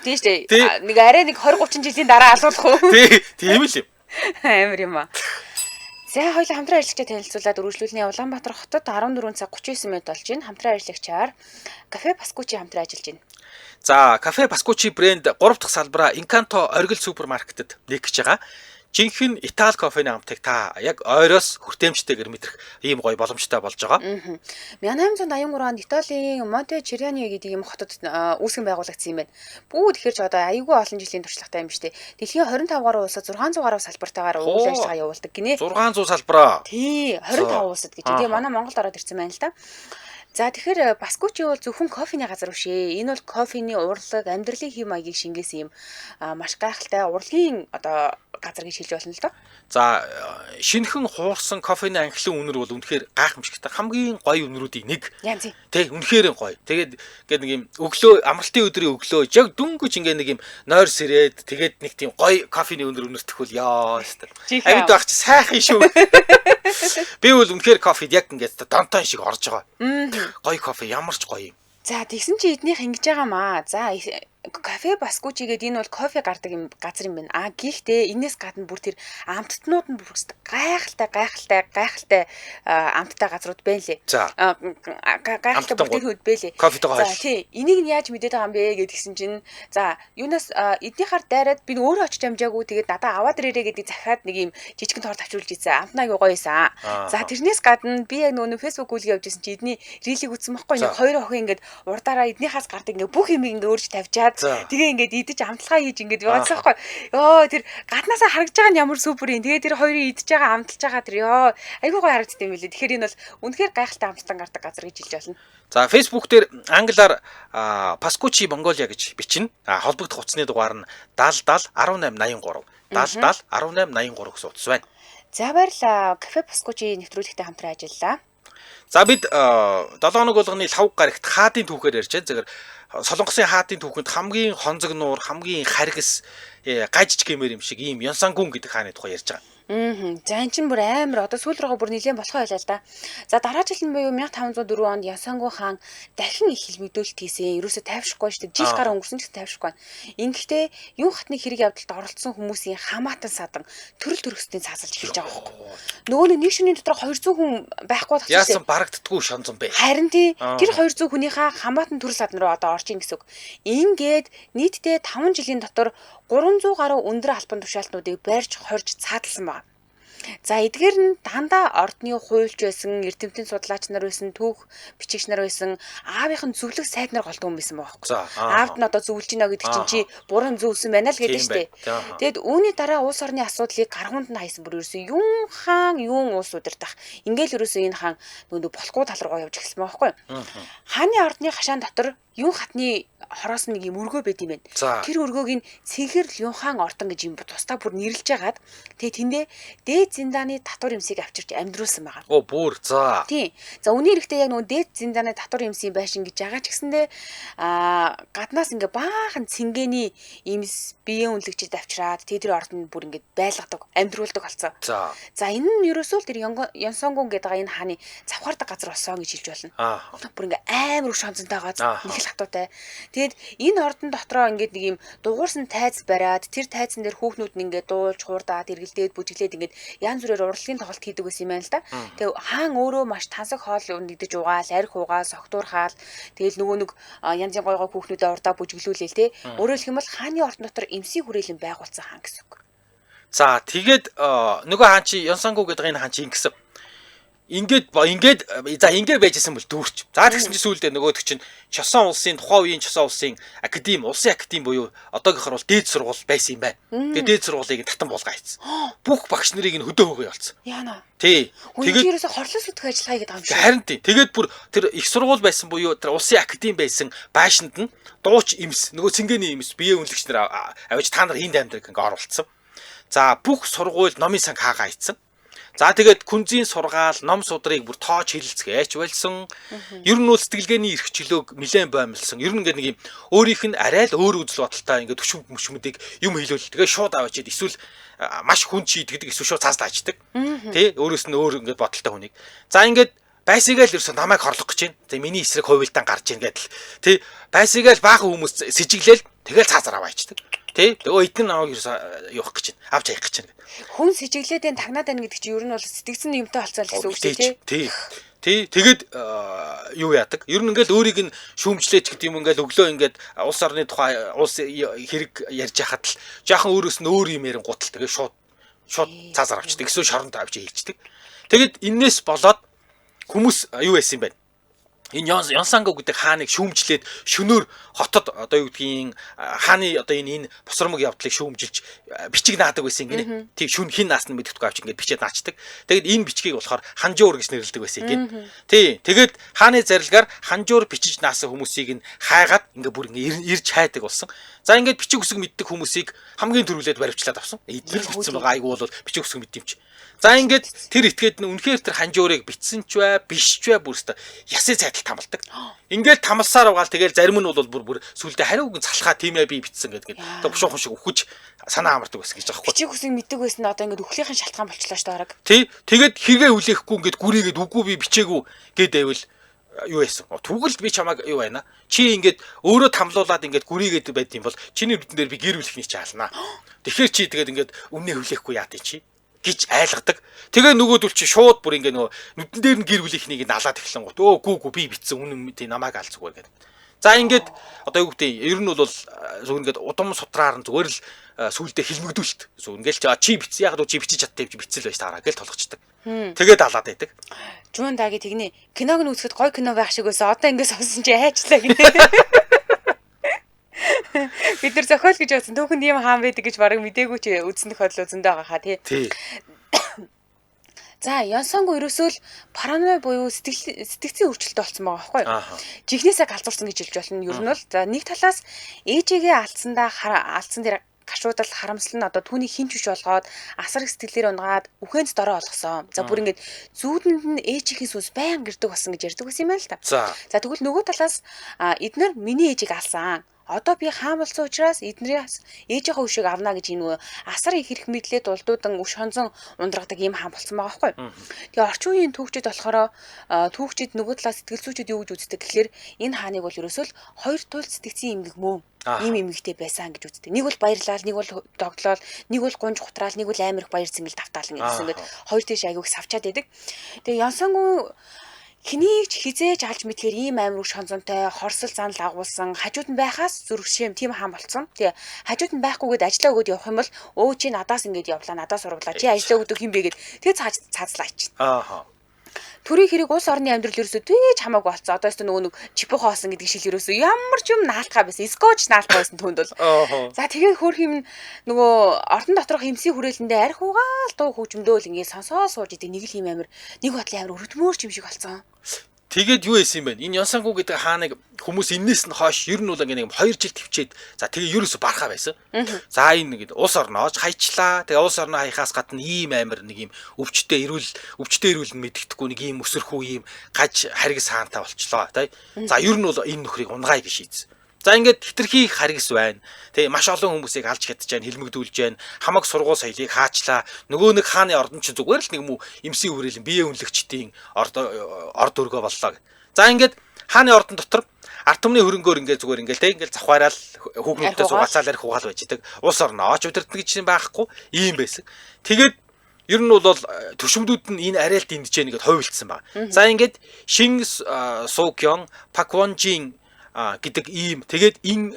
Speaker 1: Тийм шүү дээ. Нэг арай нэг 20 30 жилийн дараа алуулах уу?
Speaker 2: Тийм л юм.
Speaker 1: Амар юм аа. За хоёулаа хамтран ажиллагчаа танилцуулаад үргэлжлүүлний Улаанбаатар хотод 14 цаг 39 минут болж байна. Хамтран ажиллагчаар Кафе Паскучи хамтран ажиллаж байна.
Speaker 2: За Кафе Паскучи брэнд 3 дахь салбараа Инканто оргил супермаркетэд нээгч байгаа. Жинхэнэ Итали кофений амтыг та яг ойроос хүртээмжтэйгээр мэдрэх ийм гоё боломжтой болж байгаа.
Speaker 1: 1883 онд Италийн Монтечеряно гэдэг ийм хотод үүсгэн байгуулагдсан юм байна. Бүгд ихэрч одоо аюулгүй олон жилийн туршлагатай юм шүү дээ. Дэлхийн 25 гаруй улсад 600 гаруй салбартаагаар үйл ажиллагаа явуулдаг гинэ.
Speaker 2: 600 салбараа.
Speaker 1: Тий, 25 улсад гэж. Тэгээ манай Монголд ороод ирсэн байна л да. За тэгэхээр Паскучи бол зөвхөн кофений газар биш ээ. Энэ бол кофений урлаг, амьдралын хэм маягийг шингээсэн юм маш гайхалтай урлагийн одоо газар гэж хэлж болно л доо.
Speaker 2: За шинэхэн хуурсан кофений анхлын үнэр бол үнэхээр гайхамшигтай хамгийн гоё үнэрүүдийн нэг. Тэ үнэхээр гоё. Тэгээд ингээд нэг юм өглөө амралтын өдрийн өглөө яг дөнгөж ингээд нэг юм нойр сэрээд тэгээд нэг тийм гоё кофений үнэр үнэртэхвэл яа хэвээр. Амьд байх чи сайхан шүү. Би бол үнэхээр кофед яг ингээд донтон шиг орж байгаа. Гоё кофе ямар ч гоё юм.
Speaker 1: За тэгсэн чи эднийх ингэж байгаа маа. За Кафе Паскучи гэдэг энэ бол кофе гардаг юм газар юм байна. Гэхдээ энэс гадна бүр тэр амттнууд нь бүр гайхалтай амттай газрууд байна лээ. Гайхалтай бүтээгүүд байлээ. За тий, энийг нь яаж мэдээд байгаа юм бэ гэдгсэн чинь за юунаас эднийхаар дайраад би өөрөө очиж амжаагүй тэгээд надаа аваад ирээрээ гэдэг захиад нэг юм жижигэн тоор тавьчулж ийсэн. Амтнаа юу гоё ийсэн. За тэрнээс гадна би яг нөгөө Facebook үйл явуулжсэн чи эдний рилийг үзсэн байхгүй нэг хоёр охин ингээд урдаараа эднийхээс гардаг ингээд бүх юм ингээд өөрч тавьчаад тэгээ ингээд идэж амталгаа хийж ингээд яваадсан байхгүй. Ёо тэр гаднаасаа харагдж байгаа нь ямар супер юм. Тэгээ тэр хоёрын идэж байгаа амталж байгаа тэр ёо айгүй гоё харагддаг юм билээ. Тэгэхээр энэ бол үнэхээр гайхалтай амттан гардаг газар гэж хэлж болно.
Speaker 2: За Facebook дээр англиар Паскучи Монголиа гэж бичнэ. Холбогдох утасны дугаар нь 70 1883. 70 1883 гэсэн утас байна.
Speaker 1: За баярлалаа. Кафе Паскучи нэвтрүүлэгтээ хамтран ажиллалаа.
Speaker 2: За бид 7 хоног болгоны лавг гарагт хаадын түүхээр ярьж байна. Зөвхөн Солонгосын хаадын түүхэнд хамгийн хонзог нуур, хамгийн харгас, гажж гэмээр юм шиг ийм Ёнсангүн гэдэг хааны тухай ярьж байгаа.
Speaker 1: За эн чинь бүр амар одоо сүүл рүүгээ бүр нэлээд болохоо байлаа л да. За дараа жил нь буюу 1504 онд Ёнсангүн хаан дахин их хил мэдүүлэлт хийсэн. Ерөөсө тайвшихгүй шүү дээ. Жил гараа өнгөрсөн ч тайвшихгүй байна. Ингэхдээ юун хатны хэрэг явдалд оролцсон хүмүүсийн хамаатан садан төрөл төрөстэй цаасалж эхэлж байгаа байхгүй. Нөгөө нэг шөнийн дотор 200 хүн байхгүй болох
Speaker 2: чинь яасан барагддаггүй шонзон бэ.
Speaker 1: Харин тий тэр 200 хүнийхээ хамаатан төрөл садан руу одоо орж ийн гэсэн үг. Ингээд нийтдээ 5 жилийн дотор 300 гаруй өндөр албан тушаалтнуудыг барьж хорж цааталсан байна. За эдгээр нь дандаа ордны хуульч байсан, эрдэмтэн судлаач нар байсан, түүх бичигч нар байсан, аавынх нь зөвлөх сайд нар голдсон хүн байсан байхгүй. Аавд нь одоо зөвлөж гинэ гэдэг чинь чи бурхан зөвсөн байна л гэдэг штеп. Тэгэд үүний дараа улс орны асуудлыг гаргуунд нь хайсан бүр ерөөсөн юун хаан юун улс удирдах. Ингээл ерөөсөн энэ хаан нөгөө болохгүй тал руугаа явж эхэлсэн байхгүй. Хааны ордны хашаан дотор юун хатны хороос нэг юм өргөө байд юм байна. Тэр өргөөг нь Цэнхэр Юнхан ордон гэж юм тусдаа бүр нэрлэж агаад тэгээ тэндээ дээд зиндааны татвар эмсийг авчирч амьдруулсан байгаа.
Speaker 2: Оо бүр за.
Speaker 1: Тий. За үнийн эрэхтэй яг нөгөө дээд зиндааны татвар эмсийн байшин гэж байгаа ч гэсэндээ гаднаас ингээ баахан цэнгэний эмс биеийн үнэлэгчид авчираад тэр ордонд бүр ингээ байлгадаг, амьдруулдаг болсон. За энэ нь ерөөсөө л тэр Ёнсонгүн гэдэг энэ хааны завхаардаг газар болсон гэж хэлж болно. Бүр ингээ амар өш хонцонтойгоо нэг л хатуутай. Тэгээд энэ ордон дотроо ингээд нэг юм дугуурсан тайз бариад тэр тайзан дээр хүүхнүүд нь ингээд дуулж хуурдаад эргэлдээд бүжиглээд ингээд янз бүрээр урлагийн тоглолт хийдэг байсан юм байна л да. Тэгээ хаан өөрөө маш тансаг хоол нэгдэж угаал, арх угаал, согтуурхаал. Тэгэл нөгөө нэг янзын гой гой хүүхнүүдэд урдаа бүжиглүүлээл те. Өөрөөр хэлбэл хааны ордон дотор эмсийн хүрээлэн байгуулсан хаан гэсэн үг.
Speaker 2: За тэгээд нөгөө хаан чи Ёнсангу гэдэг энэ хаан чи ингэсэн. Ингээд байжсэн бол дүүрч. За тэгсэн чинь сүүлдээ нөгөөдөг чинь Чосон улсын тухайн үеийн Чосон улсын академи, улсын академи буюу одоогийнхоор бол дээд сургууль байсан юм байна. Тэгээд дээд сургуулийг татан буулгаа хийсэн. Бүх багш нарыг нь хөдөө хөгөө болсон.
Speaker 1: Яана.
Speaker 2: Тий.
Speaker 1: Тэгээд ерөөсө хорлол сүтгэх ажиллагаа хийгээд байгаа юм шиг.
Speaker 2: Харин тий. Тэгээд бүр тэр их сургууль байсан буюу тэр улсын академи байсан байшинд нь дууч имс, нөгөө цэнгэний имс, биеэ үнэлэгч нар авиж та нар хийнд амьдрыг ингээ оруулсан. За бүх сургууль номын сан хаагаа ийцсэн. За тэгээд күнзийн сургаал, ном судрыг бүр тоож хэлэлцгээч болсон. Ер нь бол сэтгэлгээний эрхчлөөг нэлээд баймилсан. Ер нь ингээд нэг юм өөрийнх нь арай л өөр үзэл бодолтой ингээд төшөмд мөшмөдийг юм хэлвэл тэгээ шууд аваад эсвэл маш хүн чийдэгдэг эсвэл шууд цааслаа ачдаг. Тэ өөрөөс нь өөр ингээд бодолтой хүнийг. За ингээд байсагаа л ерөөсө намайг хорлох гэж байна. Тэ миний эсрэг хувилдаан гарч ийн гэдэл. Тэ байсагаа л баахан хүмүүс сэжиглээл тэгэл цаазаар аваачдаг. Тэ нөгөө эдгээр намайг ерөөсө явах гэж байна. Авч хаях гэж байна.
Speaker 1: Хүн сэжиглээд тагнаад байна гэдэг чинь ер нь бол сэтгцэн юмтай болцоо л гэсэн үг шүү
Speaker 2: тий. Тий. Тэгээд юу яадаг? Ер нь ингээл өөрийг нь шүүмжлээч гэдэг юм ингээл өглөө ингээд улс орны тухай улс хэрэг ярьж хахад л жаахан өөрөөс нь өөр юм ярин гутал тэгээ шууд цаазаар авчдаг. Эсвэл шоронд авч хийчихдэг. Тэгэд энээс болоод хүмүүс юу байсан юм бэ? Энэ Ёнсангу гэдэг хааныг шүүмжлээд шөнөөр хотод одоо юу гэдгийг хааны одоо энэ босромог явдлыг шүүмжилж бичиг наадаг байсан гинэ. Тийм шүн хин наасны мэддэхгүй авч ингээд бичээд наачдаг. Тэгэд энэ бичгийг болохоор ханжуур гэж нэрлэдэг байсан гинэ. Тийм. Тэгээд хааны зарилгаар ханжуур бичиж наасан хүмүүсийг нь хайгаад ингээд бүр ирж хайдаг болсон. За ингээд бичиг үсэг мэддэг хүмүүсийг хамгийн түрүүлээд баривчлаад авсан. Эдгээр л бичсэн байгаа айгу бол бичиг үсэг мэддэм чи. За ингээд тэр этгээд нь үнэхээр тэр ханжуурыг бичсэн ч бай, биш ч бай бүрстэ ясын цайтал тамалдаг. Ингээд тамалсаар угаал тэгэл зарим нь бол бүр сүлдээ хариу үгэн залхаа тийм ээ би бичсэн гэдэг. Тэгээ бушуухан шиг өхөж санаа амардаг байсан гэж аахгүй.
Speaker 1: Бичиг үсэг мэддэг байсан одоо ингээд өхлийнхэн шалтгаан болчлаа ш даараг.
Speaker 2: Тий. Тэгээд хэрэгээ хүлээхгүй ингээд гүрийгээд үгүй би бичээгүй гэдэвэл юу яасан. Түгэлд би чамайг юу байна? Чи ингээд өөрөө тамлуулаад ингээд гүрийгээд байд юм бол чиний нүдэн дээр би гэр бүлхний чи хаалнаа. Тэгэхээр чи тэгээд ингээд өмнөө хүлээхгүй яа тий чи гэж айлгадаг. Тэгээ нөгөөдөл чи шууд бүр ингээ нөгөө нүдэн дээр нь гэр бүлийнхнийг налаад эхлэн гот. Гүү би битсэн үнэн тий намайг аль зүгээр гэдэг. За ингээд одоо юу гэдэг ер нь бол зөв ингээд удам судраар нь зүгээр л сүулдэ хилмигдүүлт. Зөв ингээл чи битсэн яг л чи бичиж чадтай гэж битсэл байж таараа гэж толгочдаг. Тэгээд алаад байдаг.
Speaker 1: Жуун даги тэгнэ. Киног нь үзэхэд гой кино байх шиг байсан. Одоо ингээд сонсон чи хайчлаа гинэ. Бид нар зохиол гэж бодсон. Түүхэнд ийм хаан байдаг гэж бараг мдээгүй ч үзсэн тохиолдол зөндөө байгаа хаа тий. За Ёнсангу ерөөсөө л параной буюу сэтгцийн өөрчлөлттэй болсон байгаа байхгүй юу? Жихнээсээ галзуурсан гэж хэлж болно. Ер нь бол за нэг талаас ээжигээ алдсан дээр гашуудал харамсал нь одоо түүний хинч биш болгоод асар их сэтгэлээр унгаад үхэнц дорой олгосон. За бүр ингээд зүүдэнд нь ээжийнхээ сүнс баян гэрдэг болсон гэж ярьдаг байсан юм байна л та. За тэгвэл нөгөө талаас эднэр миний ээжийг алсан. Одоо би хаан болсон учраас эднээс ээжийнхээ өшөөг авна гэж энэ асар их хэрэг мэдлээ дулдуудан өш хонзон ундрагдаг юм хаан болсон байгаа байхгүй. Тэгээ орчин үеийн түүхчид болохоор түүхчид нөгөө талаас сэтгэл зүйчид юу гэж үздэг гэхээр энэ хааныг бол ерөөсөө л хоёр туйл сэтгцийн эмгэг мөн ийм эмгэгтэй байсан гэж үздэг. Нэг бол баярлал, нэг бол догтлол, нэг бол гунж гутраал, нэг бол амар их баяр цэнгэл давтаалan гэсэн ингээд хоёр тийш аяг савчаад байдаг. Тэгээ Ёнсангу хэнийг ч хизээж алж мэдхээр ийм амар үш хонзонтой хорсол занал агуулсан хажууд нь байхаас зүрхшэм тийм хаан болцсон. Тэгээ хажууд нь байхгүйгээд ажиллаа өгөөд явах юм бол өө чи надаас ингэж явлаа, надаас ургалаа. Чи ажиллаа өгдөг юм бэ гэд тэгээ цаацлаа ич. Төрийн хэрэг улс орны амьдрал ерөөсөө тэж хамаагүй болцсон. Одоо өстө нөгөө нэг чипхо хоосон гэдэг шил ерөөсөө ямар ч юм наалтгаа байсан. Скотч наалтгаа байсан түүнд бол. За тэгээ хөөх юм нөгөө ордон доторх хэмсийн хүрээлэндээ арх угаал дуу хөгжмөдөөл ингэ сонсоо сууж идэг нэг л юм амир нэг бодлын амир өрөдмөр юм шиг болцсон.
Speaker 2: Тэгээд юу исэн юм бэ? Энэ Ёнсангу гэдэг хааныг хүмүүс энээс нь хойш ер нь бол ингээ 2 жил төвчээд за тэгээ ерөөсө бархаа байсан. За энэ нэг улс орноож хайчлаа. Тэгээ улс орноо хаяхаас гадна ийм амир нэг юм өвчтөе эрүүл мэддэхгүй нэг ийм өсөрхүү ийм гаж харгас хаантай болчлоо. Тэ. За ер нь бол энэ нөхрийг унгай гэж шийдсэн. За ингээд хитрхи харгас байна. Тэгээ маш олон хүмүүсийг алж чадчихжээ, хилмигдүүлж байна. Хамаг сургууль соёлыг хаачлаа. Нөгөө нэг хааны ордон ч зүгээр л нэг юм уу эмсийн хүрээлэн биеэ үнэлэгчдийн орд өргөө боллоо. За ингээд хааны ордон дотор ард түмний хөрөнгөөр ингээд зүгээр ингээд те ингээд завхаарал хүүхнүүдтэй зугаацаал арих угаал байж идэг. Улс орнооч удирддаг гэж байхгүй ийм байсан. Тэгээд ер нь бол төшөмдүүд нь энэ арайлт эндэж яа нэгэд хойвлцсан баг. За ингээд Шин Сукён, Пак Вонжин гэдэг ийм тэгээд энэ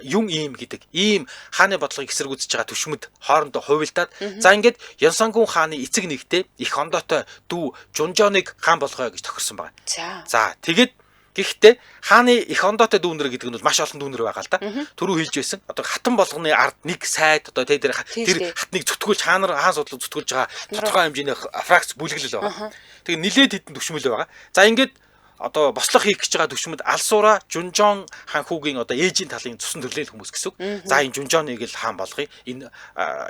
Speaker 2: юм ийм гэдэг ийм хааны бодлогыг эсэргүүцэж байгаа төшмөд хоорондоо хувилдаад за ингээд Ёнсонгун хааны эцэг нэгтэй их ондоотой дүү Жунжоныг хаан болгоё гэж тохирсон байна. За тэгээд гэхдээ хааны их ондоотой дүүнэр гэдэг нь бол маш олон дүүнэр байгаа л да. Түрүү хэлж байсан. Одоо хатан болгоны ард нэг сайд одоо тэр хатныг зүтгүүлж хаанаар хаан судлыг зүтгүүлж байгаа тодорхой хэмжээний фракц бүлэглэл байгаа. Тэгээд нилээд хитэн төвшмөл байгаа. За ингээд одоо бослох хийх гэж байгаа төвшмөд алсуура Жунжон хаан хүүгийн одоо ээжийн талын цусан төрлөөл хүмүүс гэсэн үг. За энэ Жунжоныг л хаан болгоё. Энэ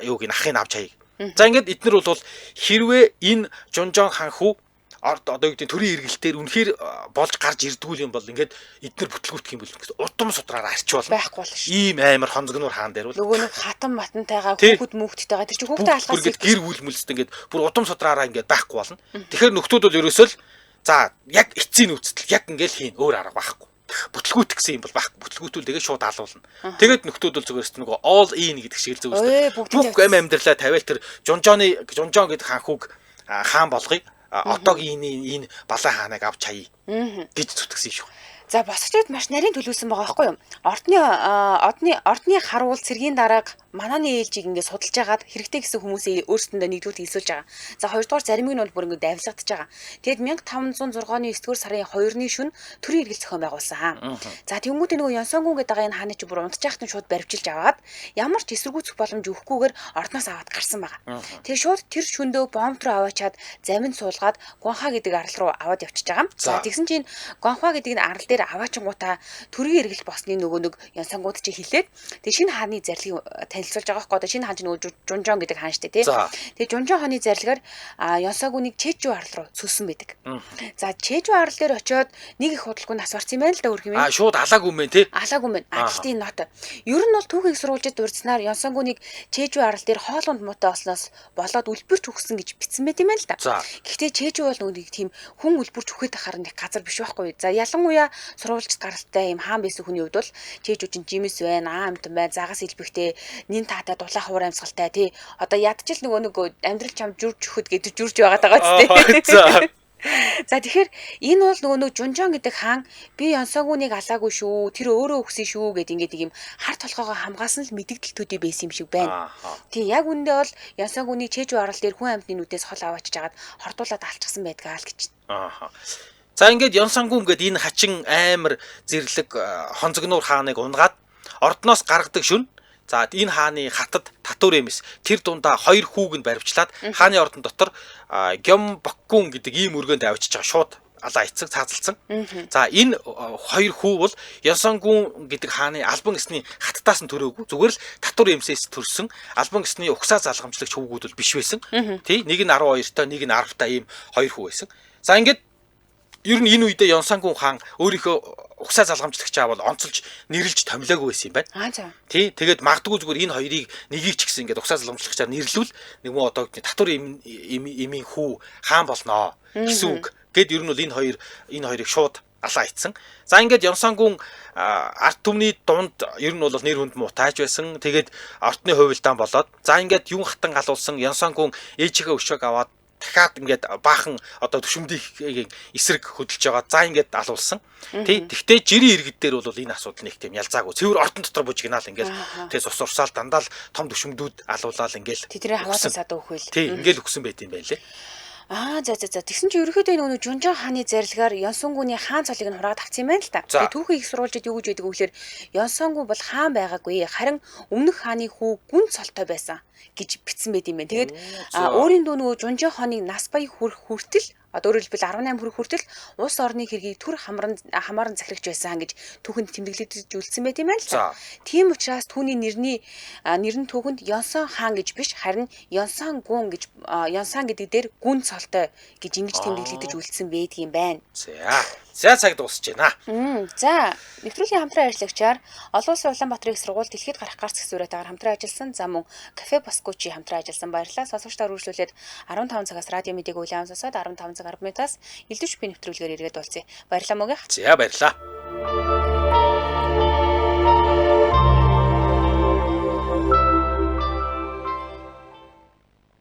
Speaker 2: юуг энэ ахыг авч хаяг. За ингээд эднэр бол хэрвээ энэ Жунжон хаан хүү одоо юу гэдэг төрийн эргэлтээр үнэхээр болж гарч ирдгүүл юм бол ингээд эднэр бүтлгүүтх юм бол гэсэн удам судраараа арчвал
Speaker 1: байхгүй болно шүү.
Speaker 2: Ийм амар хонцгнуур хаан дээр бол
Speaker 1: нөгөө нэг хатан матантайгаа хүүхэд мөхттэйгаа тэр чинь хүүхдээ алхаас
Speaker 2: ингээд гэр бүл мөлсд ингээд бүр удам судраараа ингээд байхгүй болно. Тэгэхээр нөхдүүд бол ерөөсөө л за яг эцсийн нөөцөл яг ингээд хийн өөр арга байхгүй. Бүтлгүүт гэсэн юм бол байхгүй. Бүтлгүүтүүл тэгээ шууд алуулна. Тэгээд нөхдүүд бол зүгээрс нөгөө all in гэдэг шиг л зүгээрс. Бүх амьдралаа тавиал тэр Жун гэдэг хаан хүүг хаан болгоё. Одоогийн энэ балан хааныг авч хаяа гэж зүтгэсэн шүү.
Speaker 1: За босгочдод маш нарийн төлөвлөсөн байгаа байхгүй юу? Ордны харуул цэргийн дарааг манааны ээлжийг ингээд судалж агаад хэрэгтэй гэсэн хүмүүсээ өөрсдөндөө нэгдүгээр хэлсүүлж байгаа. За хоёрдугаар заримыг нь бол бүр ингээд давилгадж байгаа. Тэгэд 1506 оны 9-р сарын 2-ны шөнө төрийн эргэл зохион байгуулсан. За тэнгуүтээ нөгөө Ёнсонгун гэдэг байгаа энэ хааны чи бүр унтчихт нь шууд баривчилж аваад ямар ч эсэргүүцэх боломж өгөхгүйгээр ордноос аваад гарсан байгаа. Тэгээ шууд тэр шөндөө бомб руу аваачаад заминд суулгаад Гуанха гэдэг арал руу аваад явчихж байгаа. За тэгсэн чинь Гуанха гэдэг энэ арал дээр аваачингуудаа төрийн эргэл босны нөгөө нэг Ёнсонгууд чи хэлээд тэг шинэ хааны зарлиг танилцуулж байгаа байхгүй. Шинэ хаан чинь нөгөө Жунжон гэдэг хаан штэ тий. Тэгээ Жунжон хааны зарлагаар Ёнсонгуныг Чэжүү арал руу цөлсөн байдаг. За Чэжүү арал дээр очиод нэг их худалгүй нас барсан юм байна л да өрх юм.
Speaker 2: Шууд алаагүй мэн тий.
Speaker 1: Алаагүй мэн. Гэхдээ энэ нот. Ер нь бол түүхийг сурвалжид урдснаар Ёнсонгуныг Чэжүү арал дээр хоолунд муутай олсноос болоод үлбэрч өгсөн гэж бичсэн байт юм байна л да. Гэхдээ Чэжүү бол нөгөө нэг тийм хүн үлбэрч өгөхөд ахаар нэг газар биш байхгүй. За ялангуяа сурвалжид гаралтай юм хаан байсан хүний хувьд бол Чэжүү чинь жимс байна, аамт байна, загас илбэгтэй, нин таатай дулаах хуур амьсгалтай тий. Одоо ядчил нөгөө амьдрал чам жүрж өгөхөд гэдэг жүрж байгаад байгаа тий. За тэгэхээр энэ бол нөгөө Жунжон гэдэг хаан би Ёнсонгуныг алаагүй шүү. Тэр өөрөө өгсөн шүү гэдэг ингээд юм хар толгоогоо хамгаасан л мэдэгдэл төдий байсан юм шиг байна. Тий яг үндэ бол Ёнсонгуны Чэжүү арал дээр хүн амьтны нүдээс хол аваачиж агаад хортуулаад алчсан байдгаа л гэж.
Speaker 2: За ингээд Ёнсонгун гэдэг энэ хачин амар зэрлэг хонцгнуур хааныг унгаад ордноос гаргадаг шүн. За энэ хааны хатад татвар эмэс тэр дундаа хоёр хүүг нь баривчлаад хааны ордон дотор Гёмбоккун гэдэг ийм өргөнд авчиж байгаа шууд алаа эцэг цаазалсан. За энэ хоёр хүү бол Ёнсонгун гэдэг хааны албан ёсны хаттаас нь төрөөгүй. Зүгээр л татвар эмсээс төрсөн албан ёсны угсаа залгамжлагч хүүгүүд бол биш байсан. Тий нэг нь 12-той нэг нь 10-той ийм хоёр хүү байсан. За ингээд ер нь энэ үедээ Ёнсонгун хаан өөрийнхөө угсаа залгамжлагчаа бол онцолж нэрлж томилоогүй байсан юм байна. Тий тэгээд магадгүй зүгээр энэ хоёрыг нэгийг ч гэсэн ингээд угсаа залгамжлагчаар нэрлүүл нэг муу одоо татвар эмийн хүү хаан болноо гэсэн үг. Гэд ер нь бол энэ хоёрыг шууд алаа ицсэн. За ингээд Ёнсонгун ард түмний дунд ер нь бол нэр хүнд муутайж байсан. Тэгээд ортны хувилдаан болоод за ингээд юун хатан галуулсан Ёнсонгун ээжигээ өшөөг аваад дахиад ингээд баахан одоо төшөмдийн эсрэг хөдөлж байгаа. За ингээд алуулсан. Тий. Тэгтээ жирийн иргэд дээр бол энэ асуудал нэг тийм ялзаагүй. Цэвэр ордон дотор бужигнаал ингээд тий цус урсаал дандаа л том төшөмдүүд алуулаад ингээд
Speaker 1: тэдний хаваасан садаа өгөөл.
Speaker 2: Тий ингээд өгсөн байт юм байлээ.
Speaker 1: За тэгсэн чинь ерөөхдөө нөгөө Жунжон хааны зарилгаар Ёнсонгуны хаан цолыг нь хураад авсан юм байна л та. Тэгээ түүхийг сурвалжид юу гэж байдаг вэ гэхээр Ёнсонгун бол хаан байгаагүй. Харин өмнөх хааны хүү гүн цолтой байсан гэж бичсэн байт юм байна. Тэгээд өөрийн дүү нөгөө Жунжон хааны нас баян хүртэл одоо өөрөөр хэлбэл 18 хүрэх хүртэл улс орны хэргийг түр хамааран захирагч байсан гэж түүхэнд тэмдэглэж үлдсэн байт юм байна л та. Тийм учраас түүний нэр нь түүхэнд Ёнсон хаан гэж биш харин Ёнсонгун гэж Ёнсан гэдэг дээр гүн цолтой гэж ингэж тэмдэглэгдэж үлдсэн байдаг юм байна.
Speaker 2: За цаг дуусч байна.
Speaker 1: За нэвтрүүлгийн хамтран ажиллагчаар олон улсын Улаанбаатарын их сургууль дэлхийд гарах гарц гисүүрэтээр хамтран ажилласан. За мөн кафе Баскучи хамтран ажилласан. Баярлалаа. Сонсогчдоор үргэлжлүүлээд 15 цагаас радио мэдээг үлээн сонсоод 15 цаг 10 минутаас элдв шүпийн нэвтрүүлгээр ирээд болцъё. Баярлалаа мөгөө.
Speaker 2: За баярлалаа.